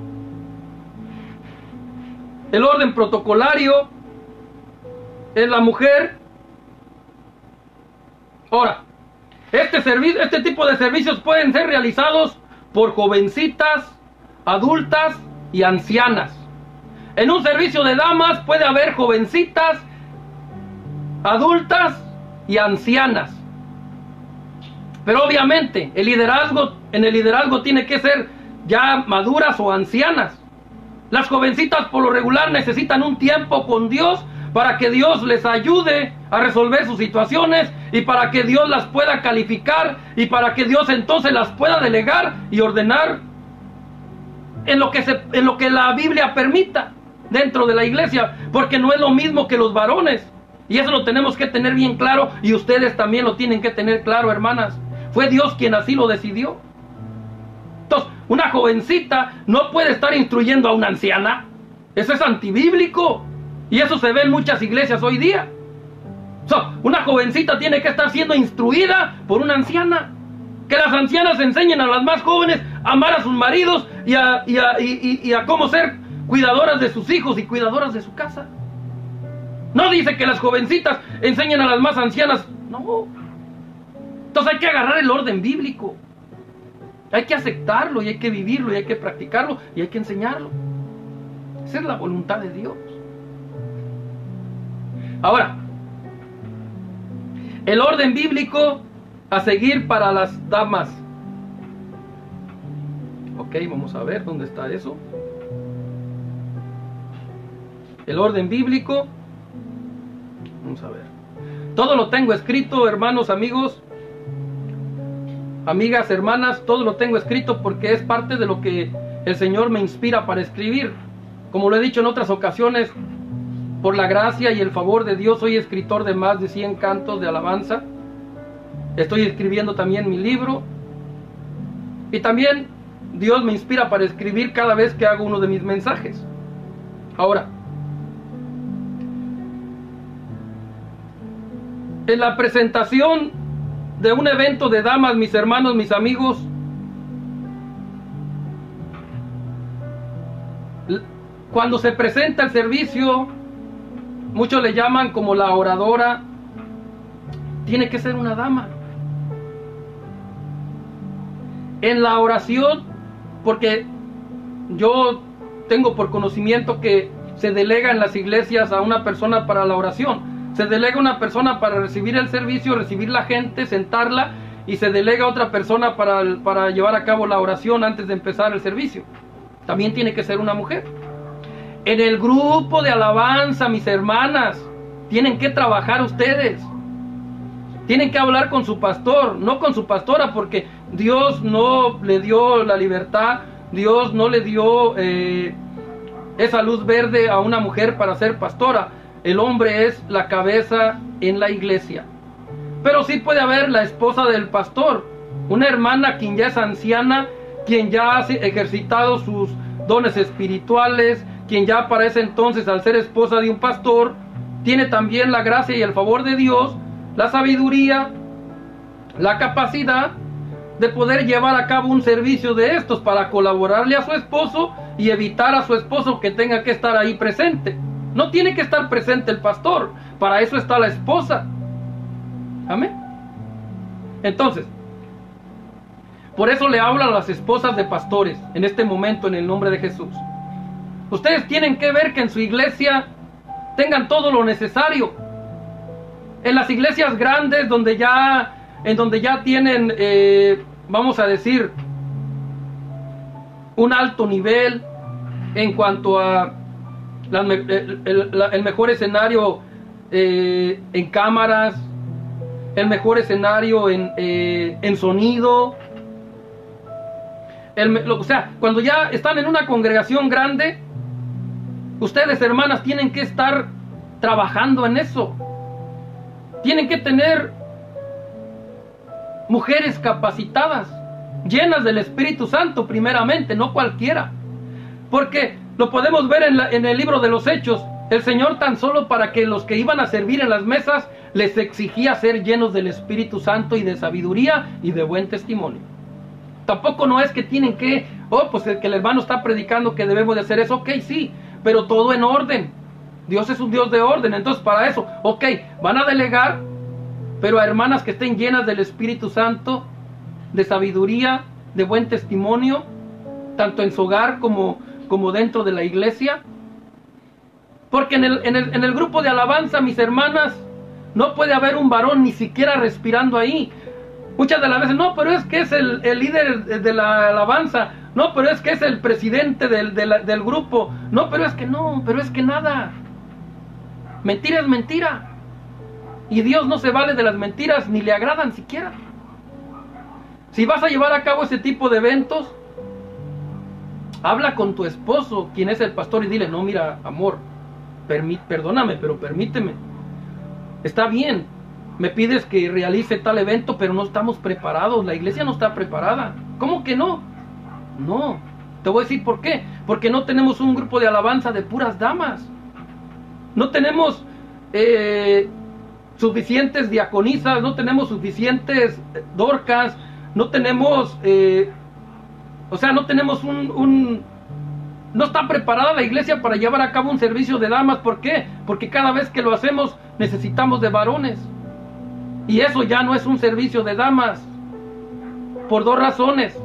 El orden protocolario es la mujer. Ahora, este tipo de servicios pueden ser realizados por jovencitas, adultas y ancianas. En un servicio de damas puede haber jovencitas, adultas y ancianas. Pero obviamente en el liderazgo tiene que ser ya maduras o ancianas. Las jovencitas por lo regular necesitan un tiempo con Dios para que Dios les ayude a resolver sus situaciones y para que Dios las pueda calificar y para que Dios entonces las pueda delegar y ordenar en lo que la Biblia permita dentro de la iglesia, porque no es lo mismo que los varones. Y eso lo tenemos que tener bien claro, y ustedes también lo tienen que tener claro, hermanas. Fue Dios quien así lo decidió. Entonces, una jovencita no puede estar instruyendo a una anciana. Eso es antibíblico. Y eso se ve en muchas iglesias hoy día. Una jovencita tiene que estar siendo instruida por una anciana. Que las ancianas enseñen a las más jóvenes a amar a sus maridos y a cómo ser cuidadoras de sus hijos y cuidadoras de su casa. No dice que las jovencitas enseñen a las más ancianas. No. Entonces hay que agarrar el orden bíblico. Hay que aceptarlo y hay que vivirlo y hay que practicarlo y hay que enseñarlo. Esa es la voluntad de Dios. Ahora, el orden bíblico a seguir para las damas. Ok, vamos a ver dónde está eso. El orden bíblico. Vamos a ver. Todo lo tengo escrito, hermanos, amigos, amigas, hermanas. Todo lo tengo escrito porque es parte de lo que el Señor me inspira para escribir. Como lo he dicho en otras ocasiones, por la gracia y el favor de Dios, soy escritor de más de 100 cantos de alabanza. Estoy escribiendo también mi libro. Y también Dios me inspira para escribir cada vez que hago uno de mis mensajes. Ahora, en la presentación de un evento de damas, mis hermanos, mis amigos, cuando se presenta el servicio, muchos le llaman como la oradora, tiene que ser una dama. En la oración, porque yo tengo por conocimiento que se delega en las iglesias a una persona para la oración. Se delega una persona para recibir el servicio, recibir la gente, sentarla, y se delega otra persona para llevar a cabo la oración antes de empezar el servicio. También tiene que ser una mujer. En el grupo de alabanza, mis hermanas, tienen que trabajar ustedes. Tienen que hablar con su pastor, no con su pastora, porque Dios no le dio la libertad, Dios no le dio esa luz verde a una mujer para ser pastora. El hombre es la cabeza en la iglesia. Pero sí puede haber la esposa del pastor, una hermana quien ya es anciana, quien ya ha ejercitado sus dones espirituales, quien ya para ese entonces, al ser esposa de un pastor, tiene también la gracia y el favor de Dios, la sabiduría, la capacidad de poder llevar a cabo un servicio de estos para colaborarle a su esposo y evitar a su esposo que tenga que estar ahí presente. No tiene que estar presente el pastor, para eso está la esposa. Amén. Entonces, Por eso le hablo a las esposas de pastores en este momento, en el nombre de Jesús. Ustedes tienen que ver que en su iglesia tengan todo lo necesario. En las iglesias grandes donde ya tienen, vamos a decir, un alto nivel en cuanto a el mejor escenario en cámaras, el mejor escenario en sonido. O sea, cuando ya están en una congregación grande, ustedes, hermanas, tienen que estar trabajando en eso. Tienen que tener mujeres capacitadas, llenas del Espíritu Santo primeramente, no cualquiera. Porque lo podemos ver en el libro de los Hechos. El Señor, tan solo para que los que iban a servir en las mesas, les exigía ser llenos del Espíritu Santo y de sabiduría y de buen testimonio. Tampoco no es que tienen que, pues el que el hermano está predicando que debemos de hacer eso, ok, sí, pero todo en orden. Dios es un Dios de orden, entonces para eso, ok, van a delegar, pero a hermanas que estén llenas del Espíritu Santo, de sabiduría, de buen testimonio, tanto en su hogar como dentro de la iglesia. Porque en el grupo de alabanza, mis hermanas, no puede haber un varón ni siquiera respirando ahí. Muchas de las veces, no, pero es que es el líder de la alabanza, no, pero es que es el presidente del grupo, no, pero es que no, pero es que nada. Mentira es mentira. Y Dios no se vale de las mentiras, ni le agradan siquiera. Si vas a llevar a cabo ese tipo de eventos, habla con tu esposo, quien es el pastor, y dile, no, mira, amor, perdóname, pero permíteme. Está bien, me pides que realice tal evento, pero no estamos preparados, la iglesia no está preparada. ¿Cómo que no? No, te voy a decir por qué. Porque no tenemos un grupo de alabanza de puras damas. No tenemos suficientes diaconisas, no tenemos suficientes dorcas, no tenemos, no tenemos no está preparada la iglesia para llevar a cabo un servicio de damas. ¿Por qué? Porque cada vez que lo hacemos necesitamos de varones. Y eso ya no es un servicio de damas. Por dos razones.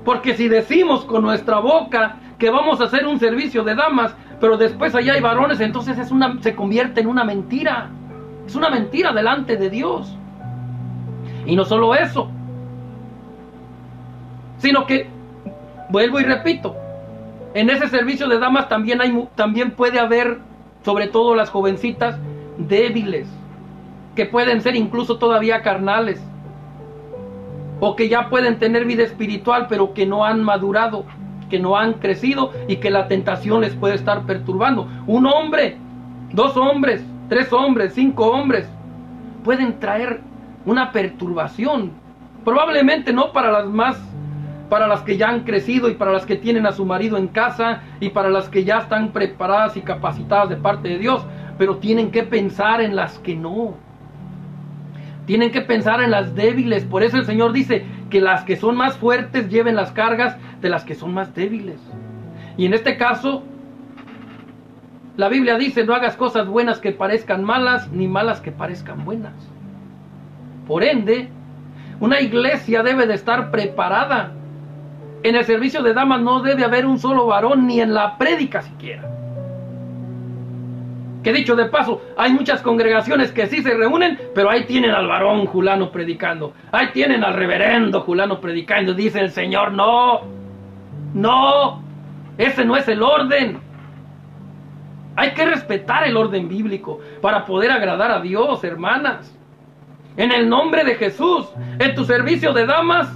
Porque si decimos con nuestra boca que vamos a hacer un servicio de damas, pero después allá hay varones, entonces se convierte en una mentira. Es una mentira delante de Dios. Y no solo eso, sino que, vuelvo y repito, en ese servicio de damas también puede haber, sobre todo las jovencitas, débiles, que pueden ser incluso todavía carnales, o que ya pueden tener vida espiritual, pero que no han madurado, que no han crecido, y que la tentación les puede estar perturbando. Un hombre, 2 hombres, 3 hombres, 5 hombres, pueden traer una perturbación, probablemente no para las que ya han crecido y para las que tienen a su marido en casa y para las que ya están preparadas y capacitadas de parte de Dios, pero tienen que pensar en las que no. Tienen que pensar en las débiles. Por eso el Señor dice que las que son más fuertes lleven las cargas de las que son más débiles. Y en este caso, la Biblia dice, no hagas cosas buenas que parezcan malas, ni malas que parezcan buenas. Por ende, una iglesia debe de estar preparada. En el servicio de damas no debe haber un solo varón, ni en la prédica siquiera. Que dicho de paso, hay muchas congregaciones que sí se reúnen, pero ahí tienen al varón fulano predicando, ahí tienen al reverendo fulano predicando. Dice el Señor, no, ese no es el orden. Hay que respetar el orden bíblico para poder agradar a Dios, hermanas. En el nombre de Jesús, en tu servicio de damas,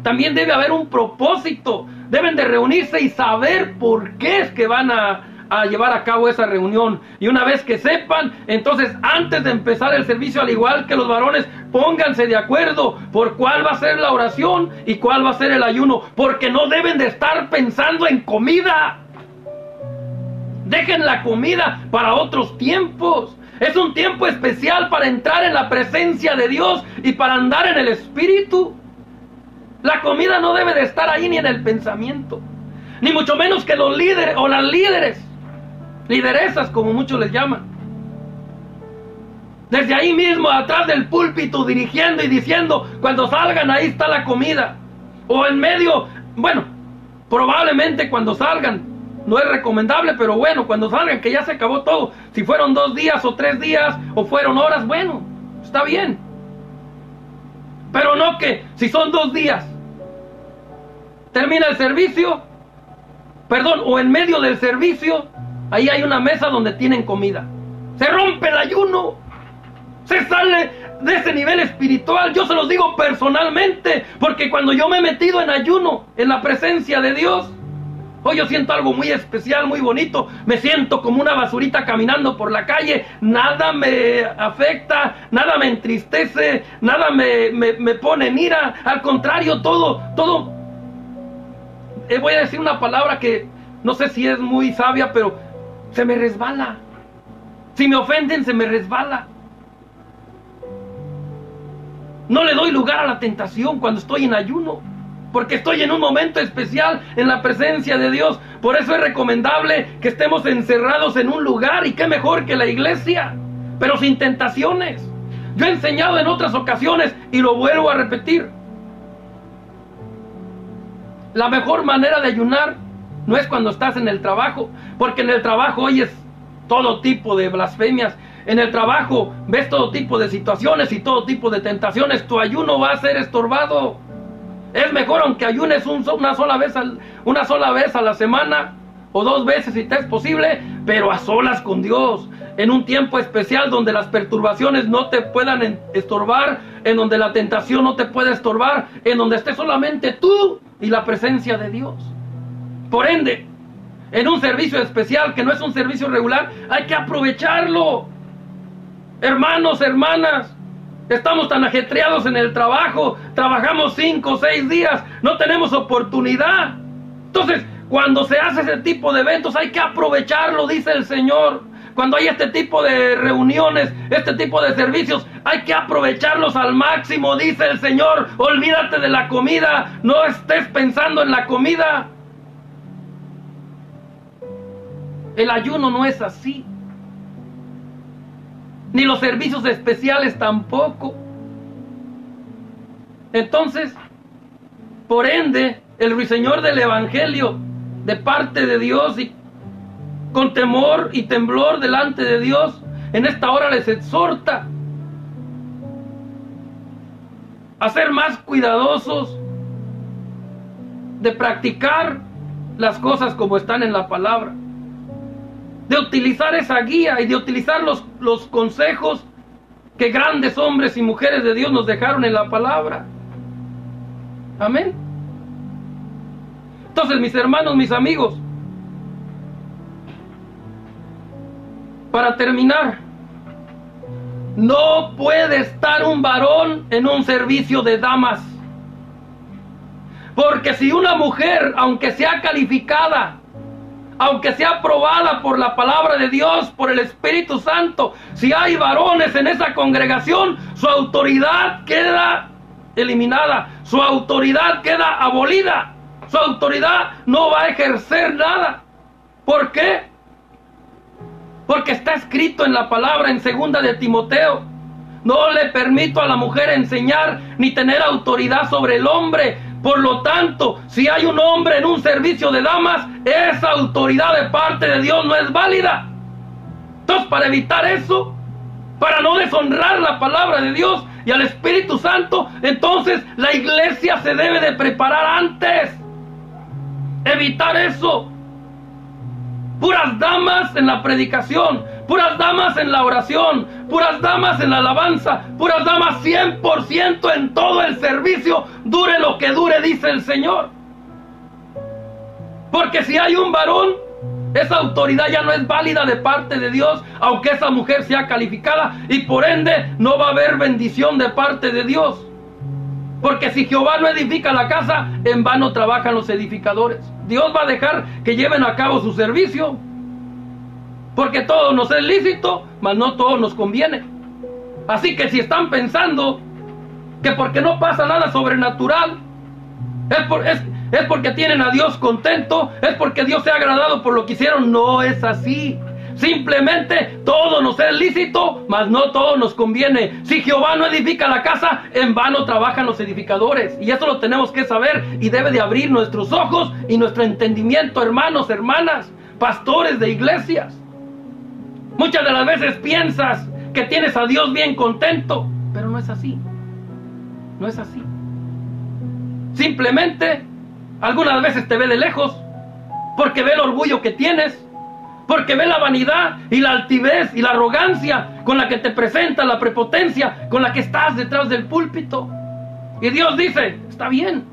también debe haber un propósito. Deben de reunirse y saber por qué es que van a llevar a cabo esa reunión. Y una vez que sepan, entonces antes de empezar el servicio, al igual que los varones, pónganse de acuerdo por cuál va a ser la oración y cuál va a ser el ayuno. Porque no deben de estar pensando en comida. Dejen la comida para otros tiempos. Es un tiempo especial para entrar en la presencia de Dios y para andar en el Espíritu. La comida no debe de estar ahí ni en el pensamiento, ni mucho menos que los líderes o las lideresas, como muchos les llaman, Desde ahí mismo, atrás del púlpito, dirigiendo y diciendo, cuando salgan, ahí está la comida. O en medio, bueno, probablemente cuando salgan, no es recomendable, pero bueno, cuando salgan, que ya se acabó todo. Si fueron 2 días o 3 días, o fueron horas, bueno, está bien. Pero no que, si son 2 días, termina el servicio, perdón, o en medio del servicio, ahí hay una mesa donde tienen comida. Se rompe el ayuno. Se sale de ese nivel espiritual. Yo se los digo personalmente, porque cuando yo me he metido en ayuno, en la presencia de Dios, hoy yo siento algo muy especial, muy bonito. Me siento como una basurita caminando por la calle. Nada me afecta, nada me entristece, nada me pone en ira. Al contrario, todo. Voy a decir una palabra que no sé si es muy sabia, pero se me resbala. Si me ofenden, se me resbala. No le doy lugar a la tentación cuando estoy en ayuno, porque estoy en un momento especial en la presencia de Dios. Por eso es recomendable que estemos encerrados en un lugar, y qué mejor que la iglesia, pero sin tentaciones. Yo he enseñado en otras ocasiones y lo vuelvo a repetir. La mejor manera de ayunar no es cuando estás en el trabajo, porque en el trabajo oyes todo tipo de blasfemias. En el trabajo ves todo tipo de situaciones y todo tipo de tentaciones. Tu ayuno va a ser estorbado. Es mejor aunque ayunes una sola vez a la semana, o 2 veces si te es posible, pero a solas con Dios, en un tiempo especial donde las perturbaciones no te puedan estorbar, en donde la tentación no te pueda estorbar, en donde estés solamente tú y la presencia de Dios. Por ende, en un servicio especial que no es un servicio regular, hay que aprovecharlo. Hermanos, hermanas, estamos tan ajetreados en el trabajo, trabajamos 5 o 6 días, no tenemos oportunidad. Entonces, cuando se hace ese tipo de eventos, hay que aprovecharlo, dice el Señor. Cuando hay este tipo de reuniones, este tipo de servicios, hay que aprovecharlos al máximo, dice el Señor. Olvídate de la comida, no estés pensando en la comida. El ayuno no es así. Ni los servicios especiales tampoco. Entonces, por ende, el ruiseñor del Evangelio, de parte de Dios y con temor y temblor delante de Dios, en esta hora les exhorta a ser más cuidadosos de practicar las cosas como están en la palabra, de utilizar esa guía y de utilizar los consejos que grandes hombres y mujeres de Dios nos dejaron en la palabra. Amén. Entonces, mis hermanos, mis amigos, para terminar, no puede estar un varón en un servicio de damas, porque si una mujer, aunque sea calificada, aunque sea aprobada por la palabra de Dios, por el Espíritu Santo, si hay varones en esa congregación, su autoridad queda eliminada, su autoridad queda abolida, su autoridad no va a ejercer nada. ¿Por qué? Porque está escrito en la palabra en 2 de Timoteo: no le permito a la mujer enseñar ni tener autoridad sobre el hombre. Por lo tanto, si hay un hombre en un servicio de damas, esa autoridad de parte de Dios no es válida. Entonces, para evitar eso, para no deshonrar la palabra de Dios y al Espíritu Santo, entonces la iglesia se debe de preparar antes. Evitar eso. Puras damas en la predicación, puras damas en la oración, puras damas en la alabanza, puras damas 100% en todo el servicio, dure lo que dure, dice el Señor. Porque si hay un varón, esa autoridad ya no es válida de parte de Dios, aunque esa mujer sea calificada, y por ende no va a haber bendición de parte de Dios. Porque si Jehová no edifica la casa, en vano trabajan los edificadores. Dios va a dejar que lleven a cabo su servicio, porque todo nos es lícito, mas no todo nos conviene. Así que si están pensando que porque no pasa nada sobrenatural, es porque tienen a Dios contento, es porque Dios se ha agradado por lo que hicieron, no es así. Simplemente todo nos es lícito, mas no todo nos conviene. Si Jehová no edifica la casa, en vano trabajan los edificadores. Y eso lo tenemos que saber, y debe de abrir nuestros ojos y nuestro entendimiento, hermanos, hermanas, pastores de iglesias. Muchas de las veces piensas que tienes a Dios bien contento, pero no es así. No es así. Simplemente algunas veces te ve de lejos, porque ve el orgullo que tienes, porque ve la vanidad y la altivez y la arrogancia con la que te presentas, la prepotencia con la que estás detrás del púlpito. Y Dios dice, está bien,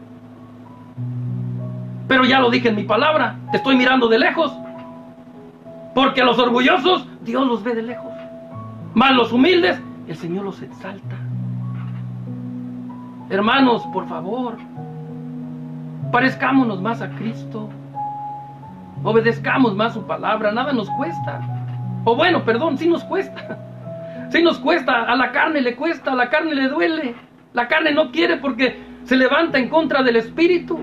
pero ya lo dije en mi palabra, te estoy mirando de lejos, porque a los orgullosos Dios los ve de lejos, mas los humildes el Señor los exalta. Hermanos, por favor, parezcámonos más a Cristo, obedezcamos más su palabra, nada nos cuesta. O bueno, perdón, sí nos cuesta. Sí nos cuesta, a la carne le cuesta, a la carne le duele. La carne no quiere porque se levanta en contra del Espíritu.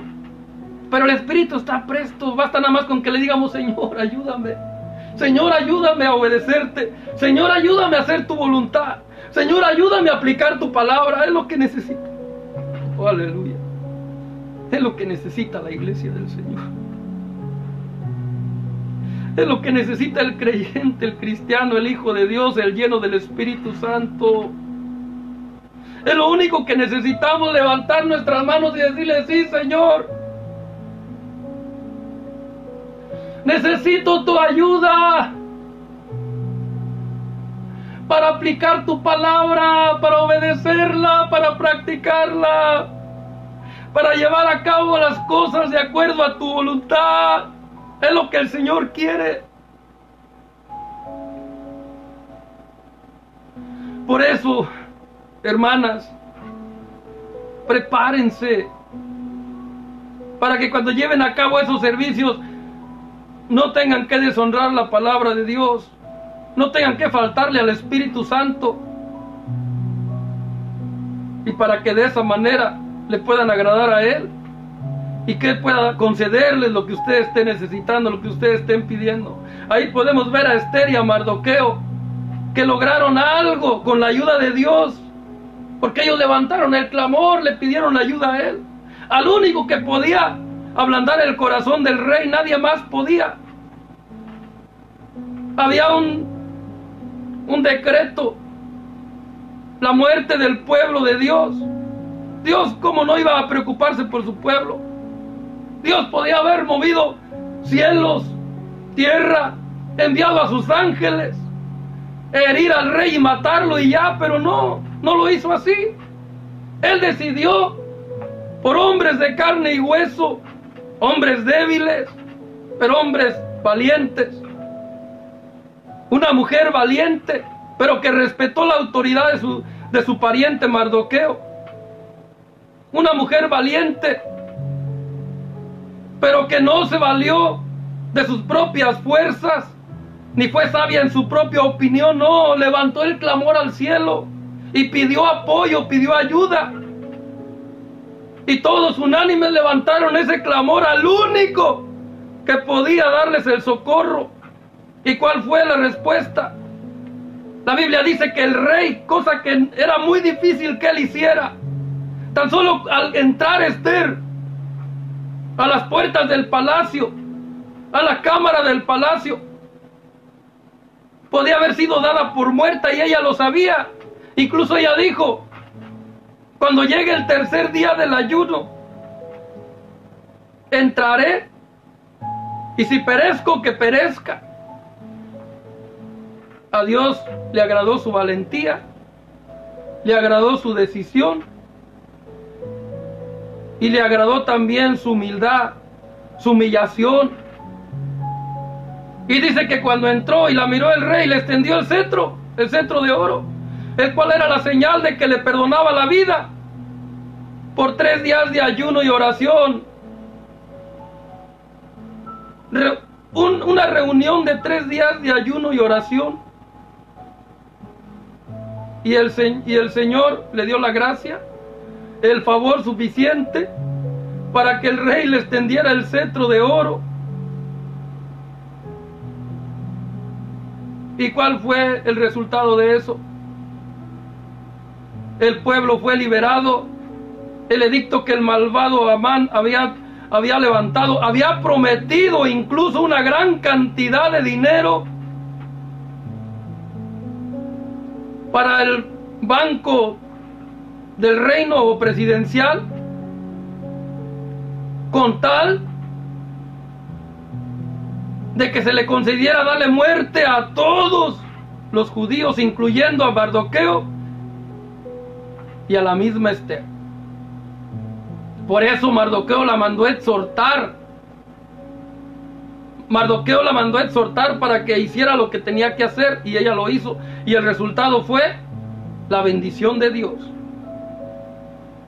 Pero el Espíritu está presto, basta nada más con que le digamos, Señor, ayúdame. Señor, ayúdame a obedecerte. Señor, ayúdame a hacer tu voluntad. Señor, ayúdame a aplicar tu palabra. Es lo que necesito. Oh, aleluya. Es lo que necesita la iglesia del Señor. Es lo que necesita el creyente, el cristiano, el Hijo de Dios, el lleno del Espíritu Santo. Es lo único que necesitamos, levantar nuestras manos y decirle, sí, Señor, necesito tu ayuda para aplicar tu palabra, para obedecerla, para practicarla, para llevar a cabo las cosas de acuerdo a tu voluntad. Es lo que el Señor quiere. Por eso, hermanas, prepárense para que cuando lleven a cabo esos servicios no tengan que deshonrar la palabra de Dios, no tengan que faltarle al Espíritu Santo, y para que de esa manera le puedan agradar a Él y que Él pueda concederles lo que ustedes estén necesitando, lo que ustedes estén pidiendo. Ahí podemos ver a Esther y a Mardoqueo, que lograron algo con la ayuda de Dios, porque ellos levantaron el clamor, le pidieron la ayuda a Él, al único que podía ablandar el corazón del rey. Nadie más podía. Había un decreto, la muerte del pueblo de Dios. Dios, ¿cómo no iba a preocuparse por su pueblo? Dios podía haber movido cielos, tierra, enviado a sus ángeles, herir al rey y matarlo y ya, pero no lo hizo así. Él decidió por hombres de carne y hueso, hombres débiles, pero hombres valientes. Una mujer valiente, pero que respetó la autoridad de su pariente Mardoqueo. Una mujer valiente, pero que no se valió de sus propias fuerzas, ni fue sabia en su propia opinión. No, levantó el clamor al cielo y pidió apoyo, pidió ayuda. Y todos unánimes levantaron ese clamor al único que podía darles el socorro. ¿Y cuál fue la respuesta? La Biblia dice que el rey, cosa que era muy difícil que él hiciera, tan solo al entrar Esther a las puertas del palacio, a la cámara del palacio, podía haber sido dada por muerta, y ella lo sabía. Incluso ella dijo, cuando llegue el tercer día del ayuno, entraré, y si perezco, que perezca. A Dios le agradó su valentía, le agradó su decisión, y le agradó también su humildad, su humillación. Y dice que cuando entró y la miró el rey, le extendió el cetro de oro, el cual era la señal de que le perdonaba la vida, por 3 días de ayuno y oración. Una reunión de 3 días de ayuno y oración. Y el Señor le dio la gracia, el favor suficiente para que el rey le extendiera el cetro de oro. ¿Y cuál fue el resultado de eso? El pueblo fue liberado. El edicto que el malvado Amán había levantado, había prometido incluso una gran cantidad de dinero para el banco del reino presidencial, con tal de que se le concediera darle muerte a todos los judíos, incluyendo a Mardoqueo y a la misma Esther. Por eso Mardoqueo la mandó a exhortar. Mardoqueo la mandó a exhortar para que hiciera lo que tenía que hacer, y ella lo hizo. Y el resultado fue la bendición de Dios,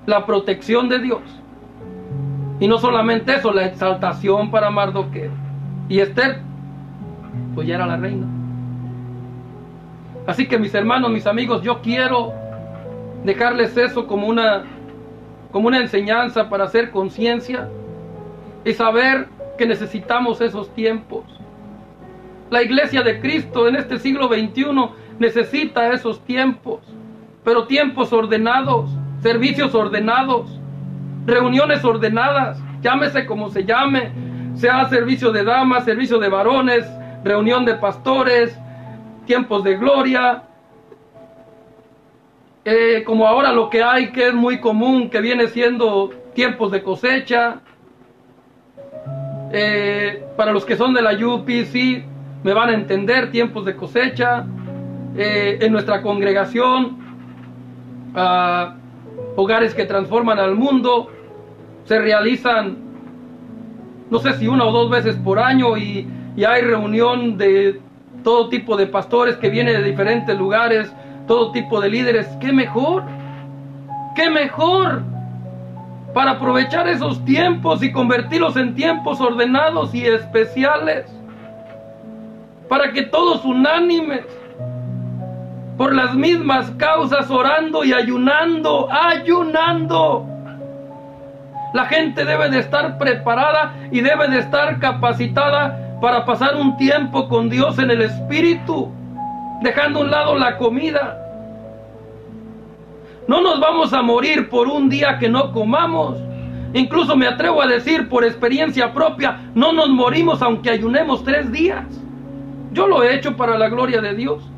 la protección de Dios. Y no solamente eso, la exaltación para Mardoqueo. Y Esther, pues ya era la reina. Así que mis hermanos, mis amigos, yo quiero dejarles eso como una enseñanza para hacer conciencia y saber que necesitamos esos tiempos. La iglesia de Cristo en este siglo XXI necesita esos tiempos, pero tiempos ordenados, servicios ordenados, reuniones ordenadas, llámese como se llame, sea servicio de damas, servicio de varones, reunión de pastores, tiempos de gloria, como ahora lo que hay, que es muy común, que viene siendo tiempos de cosecha. Para los que son de la UPC me van a entender, tiempos de cosecha. En nuestra congregación, hogares que transforman al mundo, se realizan, no sé si 1 o 2 veces por año, y hay reunión de todo tipo de pastores que vienen de diferentes lugares, todo tipo de líderes. ¡Qué mejor! ¡Qué mejor! Para aprovechar esos tiempos y convertirlos en tiempos ordenados y especiales, para que todos unánimes, por las mismas causas, orando y ayunando. La gente debe de estar preparada y debe de estar capacitada para pasar un tiempo con Dios en el Espíritu, dejando a un lado la comida. No nos vamos a morir por un día que no comamos. Incluso me atrevo a decir por experiencia propia, no nos morimos aunque ayunemos 3 días. Yo lo he hecho para la gloria de Dios.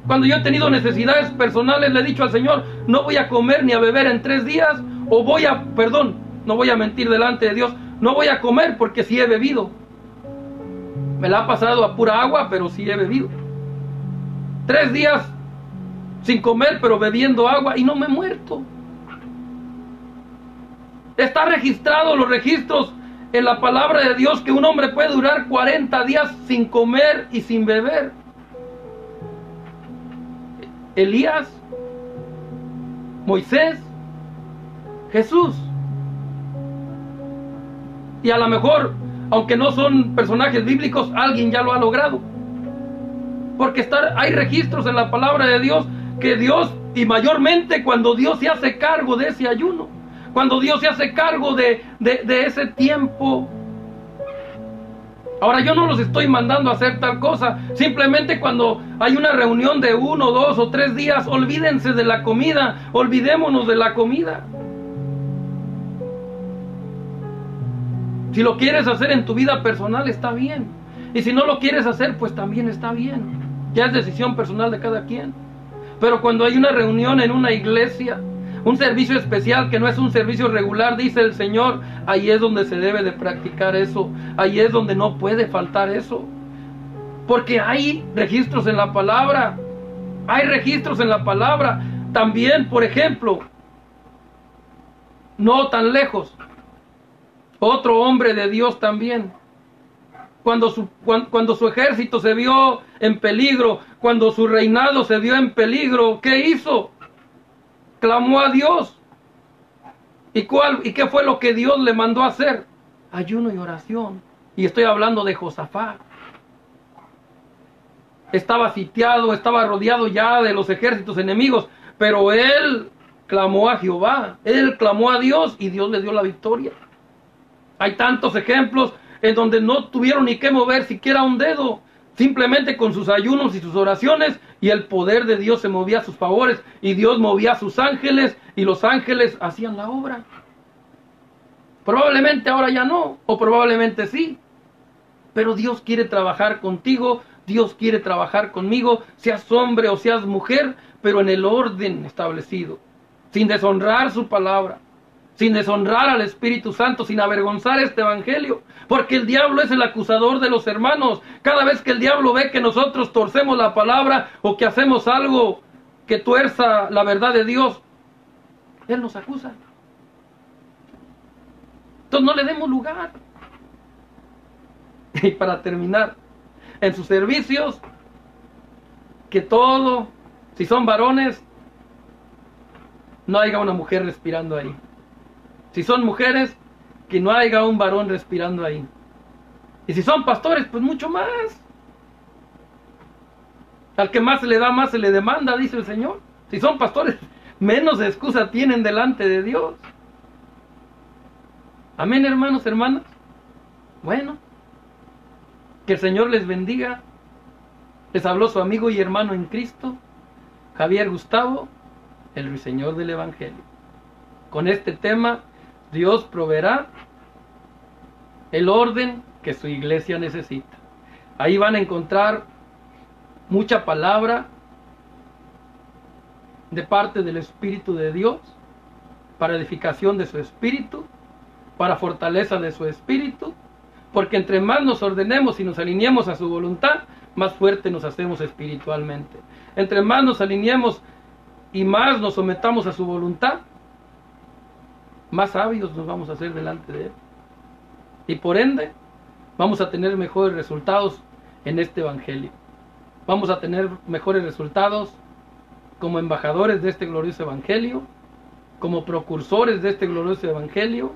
Cuando yo he tenido necesidades personales, le he dicho al Señor, no voy a comer ni a beber en 3 días, o no voy a mentir delante de Dios, no voy a comer porque sí he bebido. Me la ha pasado a pura agua, pero sí he bebido. 3 días sin comer, pero bebiendo agua, y no me he muerto. Está registrado, los registros en la palabra de Dios, que un hombre puede durar 40 días sin comer y sin beber. Elías, Moisés, Jesús. Y a lo mejor, aunque no son personajes bíblicos, alguien ya lo ha logrado. Porque hay registros en la palabra de Dios que Dios, y mayormente cuando Dios se hace cargo de ese ayuno, cuando Dios se hace cargo de ese tiempo. Ahora, yo no los estoy mandando a hacer tal cosa, simplemente cuando hay una reunión de 1, 2 o 3 días, olvídense de la comida, olvidémonos de la comida. Si lo quieres hacer en tu vida personal, está bien, y si no lo quieres hacer, pues también está bien, ya es decisión personal de cada quien. Pero cuando hay una reunión en una iglesia, un servicio especial que no es un servicio regular, dice el Señor, ahí es donde se debe de practicar eso, ahí es donde no puede faltar eso, porque hay registros en la palabra, También, por ejemplo, no tan lejos, otro hombre de Dios también, cuando su ejército se vio en peligro, cuando su reinado se vio en peligro, ¿qué hizo? Clamó a Dios. ¿Y qué fue lo que Dios le mandó a hacer? Ayuno y oración. Y estoy hablando de Josafat. Estaba sitiado, estaba rodeado ya de los ejércitos enemigos, pero él clamó a Jehová, él clamó a Dios y Dios le dio la victoria. Hay tantos ejemplos en donde no tuvieron ni que mover siquiera un dedo, simplemente con sus ayunos y sus oraciones, y el poder de Dios se movía a sus favores, y Dios movía a sus ángeles, y los ángeles hacían la obra. Probablemente ahora ya no, o probablemente sí, pero Dios quiere trabajar contigo, Dios quiere trabajar conmigo, seas hombre o seas mujer, pero en el orden establecido, sin deshonrar su palabra, sin deshonrar al Espíritu Santo, sin avergonzar este evangelio, porque el diablo es el acusador de los hermanos. Cada vez que el diablo ve que nosotros torcemos la palabra o que hacemos algo que tuerza la verdad de Dios, él nos acusa. Entonces no le demos lugar. Y para terminar, en sus servicios, que todo, si son varones, no haya una mujer respirando ahí. Si son mujeres, que no haya un varón respirando ahí. Y si son pastores, pues mucho más. Al que más se le da, más se le demanda, dice el Señor. Si son pastores, menos excusa tienen delante de Dios. Amén, hermanos, hermanas. Bueno, que el Señor les bendiga. Les habló su amigo y hermano en Cristo, Javier Gustavo, el ruiseñor del Evangelio. Con este tema, Dios proveerá el orden que su iglesia necesita. Ahí van a encontrar mucha palabra de parte del Espíritu de Dios, para edificación de su espíritu, para fortaleza de su espíritu, porque entre más nos ordenemos y nos alineemos a su voluntad, más fuerte nos hacemos espiritualmente. Entre más nos alineemos y más nos sometamos a su voluntad, más sabios nos vamos a hacer delante de Él. Y por ende, vamos a tener mejores resultados en este evangelio. Vamos a tener mejores resultados como embajadores de este glorioso evangelio, como precursores de este glorioso evangelio,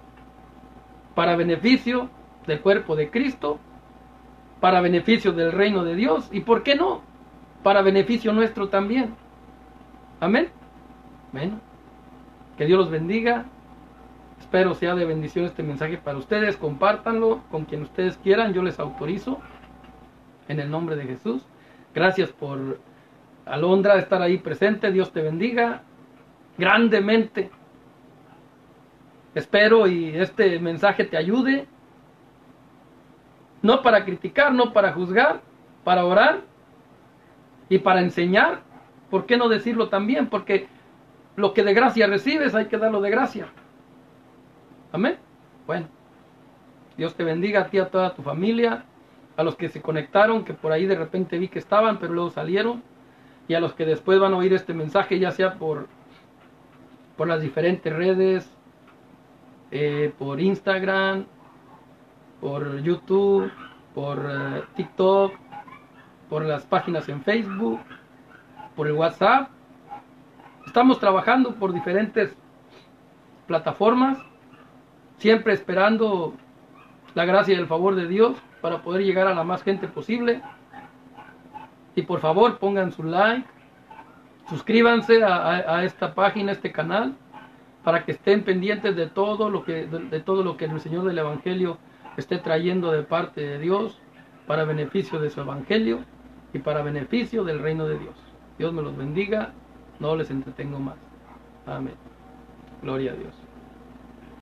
para beneficio del cuerpo de Cristo, para beneficio del reino de Dios, y por qué no, para beneficio nuestro también. Amén. Bueno, que Dios los bendiga. Espero sea de bendición este mensaje para ustedes. Compártanlo con quien ustedes quieran, yo les autorizo en el nombre de Jesús. Gracias por, Alondra, estar ahí presente. Dios te bendiga grandemente. Espero y este mensaje te ayude, no para criticar, no para juzgar, para orar y para enseñar. ¿Por qué no decirlo también? Porque lo que de gracia recibes hay que darlo de gracia. Amén. Bueno, Dios te bendiga a ti, a toda tu familia, a los que se conectaron, que por ahí de repente vi que estaban, pero luego salieron, y a los que después van a oír este mensaje, ya sea por las diferentes redes, por Instagram, por YouTube, por TikTok, por las páginas en Facebook, por el WhatsApp. Estamos trabajando por diferentes plataformas, siempre esperando la gracia y el favor de Dios para poder llegar a la más gente posible. Y por favor pongan su like, suscríbanse a esta página, a este canal, para que estén pendientes de todo lo que el Señor del Evangelio esté trayendo de parte de Dios, para beneficio de su Evangelio y para beneficio del reino de Dios. Dios me los bendiga, no les entretengo más. Amén. Gloria a Dios.